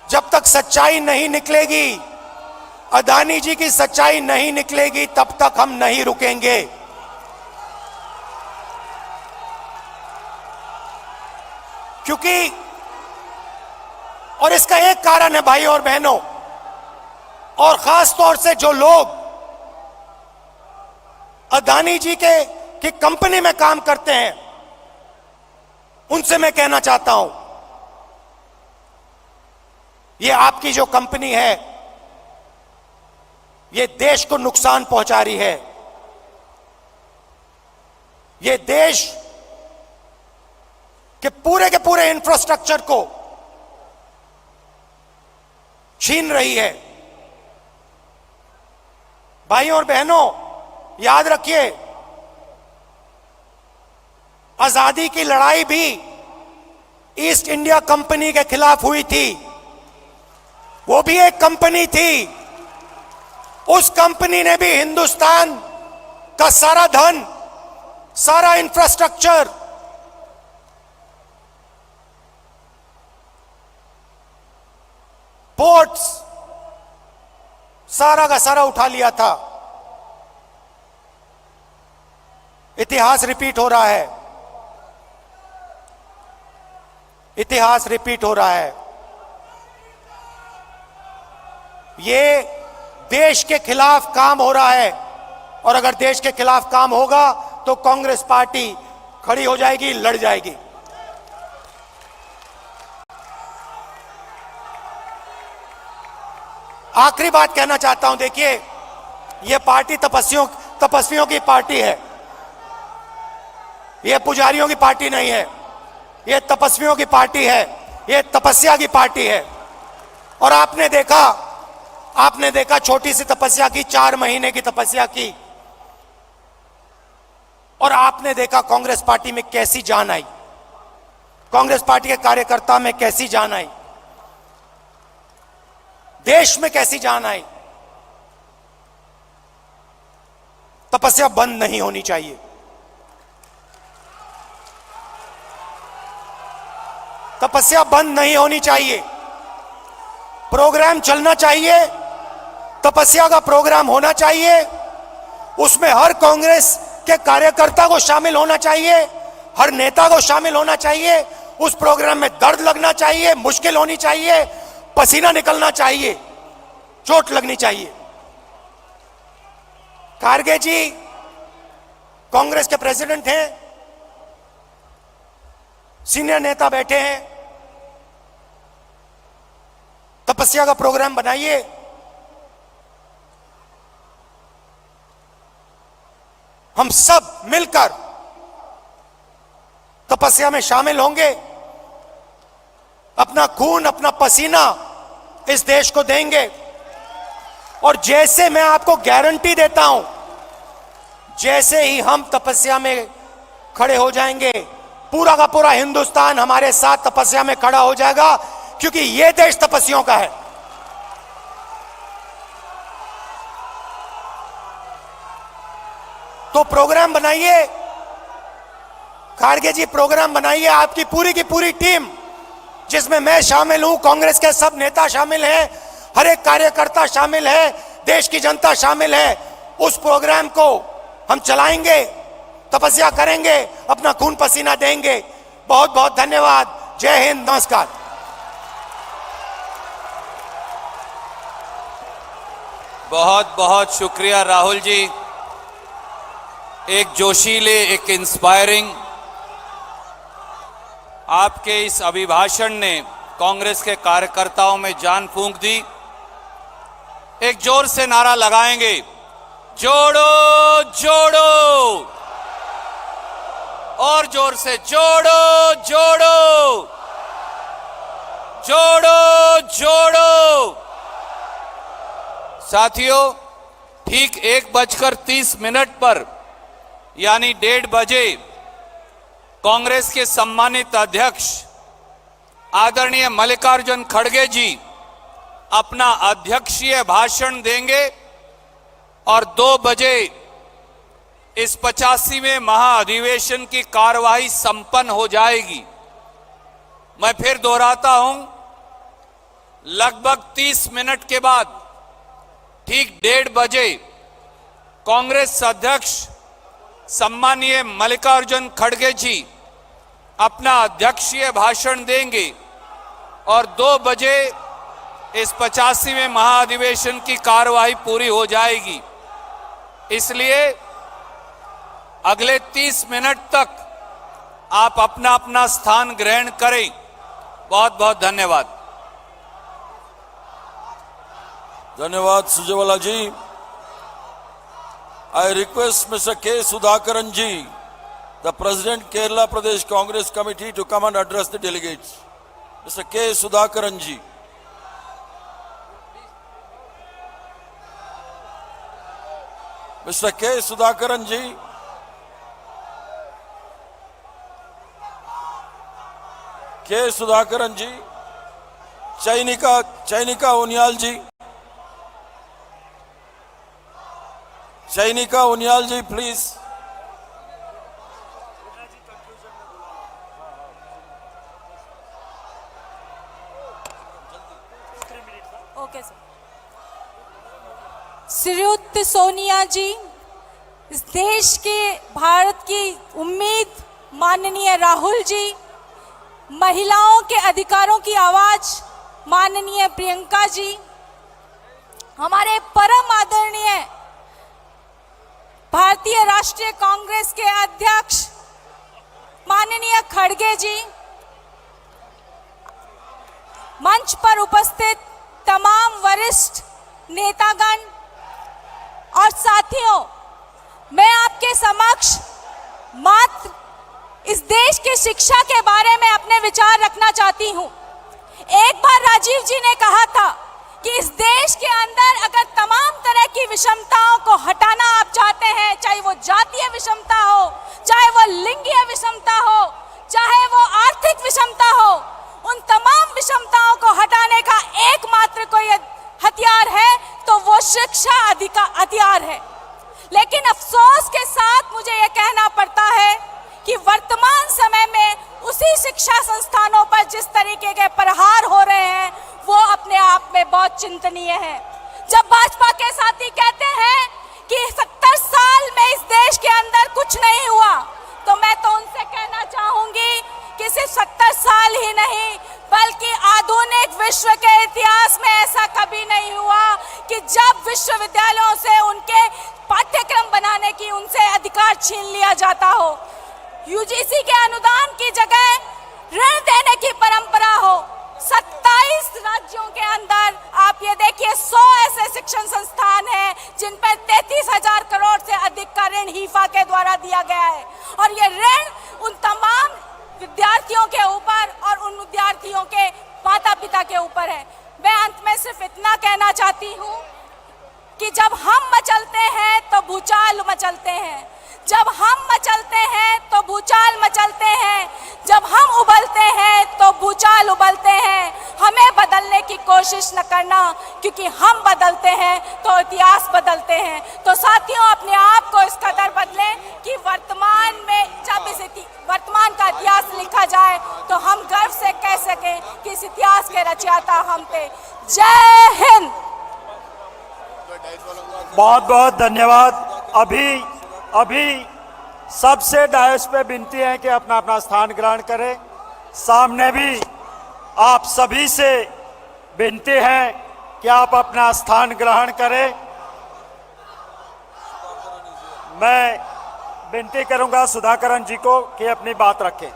जब तक सच्चाई नहीं निकलेगी, अदानी जी की सच्चाई नहीं निकलेगी, तब तक हम नहीं रुकेंगे। क्योंकि, और इसका एक कारण है भाई और बहनों, और खास तौर से जो लोग अदानी जी की कंपनी में काम करते हैं, उनसे मैं कहना चाहता हूं, ये आपकी जो कंपनी है, ये देश को नुकसान पहुंचा रही है। ये देश के पूरे इंफ्रास्ट्रक्चर को छीन रही है। भाइयों और बहनों, याद रखिए, आजादी की लड़ाई भी ईस्ट इंडिया कंपनी के खिलाफ हुई थी। वो भी एक कंपनी थी। उस कंपनी ने भी हिंदुस्तान का सारा धन, सारा इंफ्रास्ट्रक्चर, पोर्ट्स, सारा का सारा उठा लिया था। इतिहास रिपीट हो रहा है। इतिहास रिपीट हो रहा है। ये देश के खिलाफ काम हो रहा है, और अगर देश के खिलाफ काम होगा तो कांग्रेस पार्टी खड़ी हो जाएगी, लड़ जाएगी। आखिरी बात कहना चाहता हूं, देखिए, यह पार्टी तपस्वियों की पार्टी है, यह पुजारियों की पार्टी नहीं है। ये तपस्वियों की पार्टी है, ये तपस्या की पार्टी है। और आपने देखा छोटी सी तपस्या की, 4 महीने की तपस्या की, और आपने देखा कांग्रेस पार्टी में कैसी जान आई, कांग्रेस पार्टी के कार्यकर्ता में कैसी जान आई, देश में कैसी जान आई। तपस्या बंद नहीं होनी चाहिए, तपस्या बंद नहीं होनी चाहिए, प्रोग्राम चलना चाहिए, तपस्या का प्रोग्राम होना चाहिए, उसमें हर कांग्रेस के कार्यकर्ता को शामिल होना चाहिए, हर नेता को शामिल होना चाहिए, उस प्रोग्राम में दर्द लगना चाहिए, मुश्किल होनी चाहिए, पसीना निकलना चाहिए, चोट लगनी चाहिए। खारगे जी कांग्रेस के प्रेसिडेंट हैं, सीनियर नेता बैठे हैं, तपस्या का प्रोग्राम बनाइए, हम सब मिलकर तपस्या में शामिल होंगे, अपना खून अपना पसीना इस देश को देंगे। और जैसे मैं आपको गारंटी देता हूं, जैसे ही हम तपस्या में खड़े हो जाएंगे, पूरा का पूरा हिंदुस्तान हमारे साथ तपस्या में खड़ा हो जाएगा, क्योंकि यह देश तपस्वियों का है। तो प्रोग्राम बनाइए, खारगे जी प्रोग्राम बनाइए, आपकी पूरी की पूरी टीम, जिसमें मैं शामिल हूं, कांग्रेस के सब नेता शामिल हैं, हर एक कार्यकर्ता शामिल है, देश की जनता शामिल है। उस प्रोग्राम को हम चलाएंगे, तपस्या करेंगे, अपना खून पसीना देंगे। बहुत बहुत धन्यवाद। जय हिंद, नमस्कार। बहुत बहुत शुक्रिया राहुल जी। एक जोशीले, एक इंस्पायरिंग आपके इस अभिभाषण ने कांग्रेस के कार्यकर्ताओं में जान फूंक दी। एक जोर से नारा लगाएंगे, जोड़ो जोड़ो, और जोर से जोड़ो जोड़ो, जोड़ो जोड़ो। साथियों, ठीक 1:30 पर यानी 1:30 बजे कांग्रेस के सम्मानित अध्यक्ष आदरणीय मल्लिकार्जुन खड़गे जी अपना अध्यक्षीय भाषण देंगे और 2 बजे इस 85वें महाअधिवेशन की कार्यवाही संपन्न हो जाएगी। मैं फिर दोहराता हूं, लगभग 30 मिनट के बाद ठीक 1:30 बजे कांग्रेस अध्यक्ष सम्मानीय मल्लिकार्जुन खड़गे जी अपना अध्यक्षीय भाषण देंगे और 2 बजे इस 85वें महाअधिवेशन की कार्यवाही पूरी हो जाएगी। इसलिए अगले 30 मिनट तक आप अपना अपना स्थान ग्रहण करें। बहुत बहुत धन्यवाद। धन्यवाद सुरजेवाला जी। I request Mr. K. Sudhakaran ji, the President Kerala Pradesh Congress Committee, to come and address the delegates. Mr. K. Sudhakaran ji. Mr. K. Sudhakaran ji. K. Sudhakaran ji. Chainika Unyal ji. Chainika Unyal ji, please. Okay sir. श्रीयुक्त सोनिया जी, इस देश के, भारत की उम्मीद माननीय राहुल जी, महिलाओं के अधिकारों की आवाज माननीय प्रियंका जी, हमारे परम आदरणीय भारतीय राष्ट्रीय कांग्रेस के अध्यक्ष माननीय खड़गे जी, मंच पर उपस्थित तमाम वरिष्ठ नेतागण और साथियों, मैं आपके समक्ष मात्र इस देश की शिक्षा के बारे में अपने विचार रखना चाहती हूँ। एक बार राजीव जी ने कहा था कि इस देश के अंदर अगर तमाम तरह की विषमताओं को हटाना आप चाहते हैं, चाहे वो जातीय विषमता हो, चाहे वो लिंगीय विषमता हो, चाहे वो आर्थिक विषमता हो, उन तमाम विषमताओं को हटाने का एकमात्र कोई हथियार है तो वो शिक्षा हथियार है। लेकिन अफसोस के साथ मुझे ये कहना पड़ता है कि वर्तमान समय में उसी शिक्षा संस्थानों पर जिस तरीके के प्रहार हो रहे हैं वो अपने आप में बहुत चिंतनीय है। जब भाजपा के साथी कहते हैं कि 70 साल में इस देश के अंदर कुछ नहीं हुआ, तो मैं तो उनसे कहना चाहूंगी कि सिर्फ 70 साल ही नहीं बल्कि आधुनिक विश्व के इतिहास में ऐसा कभी नहीं हुआ कि जब विश्वविद्यालयों से उनके पाठ्यक्रम बनाने की उनसे अधिकार छीन लिया जाता हो, यूजीसी के अनुदान की जगह ऋण देने की परंपरा हो। 27 राज्यों के अंदर आप ये देखिए 100 ऐसे शिक्षण संस्थान हैं जिन पर 33,000 करोड़ से अधिक का ऋण हीफा के द्वारा दिया गया है और ये ऋण उन तमाम विद्यार्थियों के ऊपर और उन विद्यार्थियों के माता पिता के ऊपर है। मैं अंत में सिर्फ इतना कहना चाहती हूँ कि जब हम मचलते हैं तो भूचाल मचलते हैं, जब हम मचलते हैं तो भूचाल मचलते हैं, जब हम उबलते हैं तो भूचाल उबलते हैं। हमें बदलने की कोशिश न करना, क्योंकि हम बदलते हैं तो इतिहास बदलते हैं। तो साथियों, अपने आप को इस कदर बदलें कि वर्तमान में जब वर्तमान का इतिहास लिखा जाए तो हम गर्व से कह सकें कि इस इतिहास के रचयिता हम थे। जय हिंद। बहुत बहुत धन्यवाद। अभी सबसे डायस पे विनती है कि अपना अपना स्थान ग्रहण करें। सामने भी आप सभी से विनती है कि आप अपना स्थान ग्रहण करें। मैं विनती करूंगा सुधाकरन जी को कि अपनी बात रखें।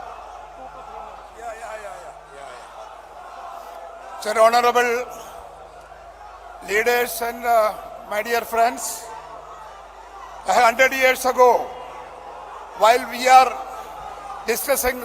Sir, honorable leaders and my dear friends, 100 years ago, while we are discussing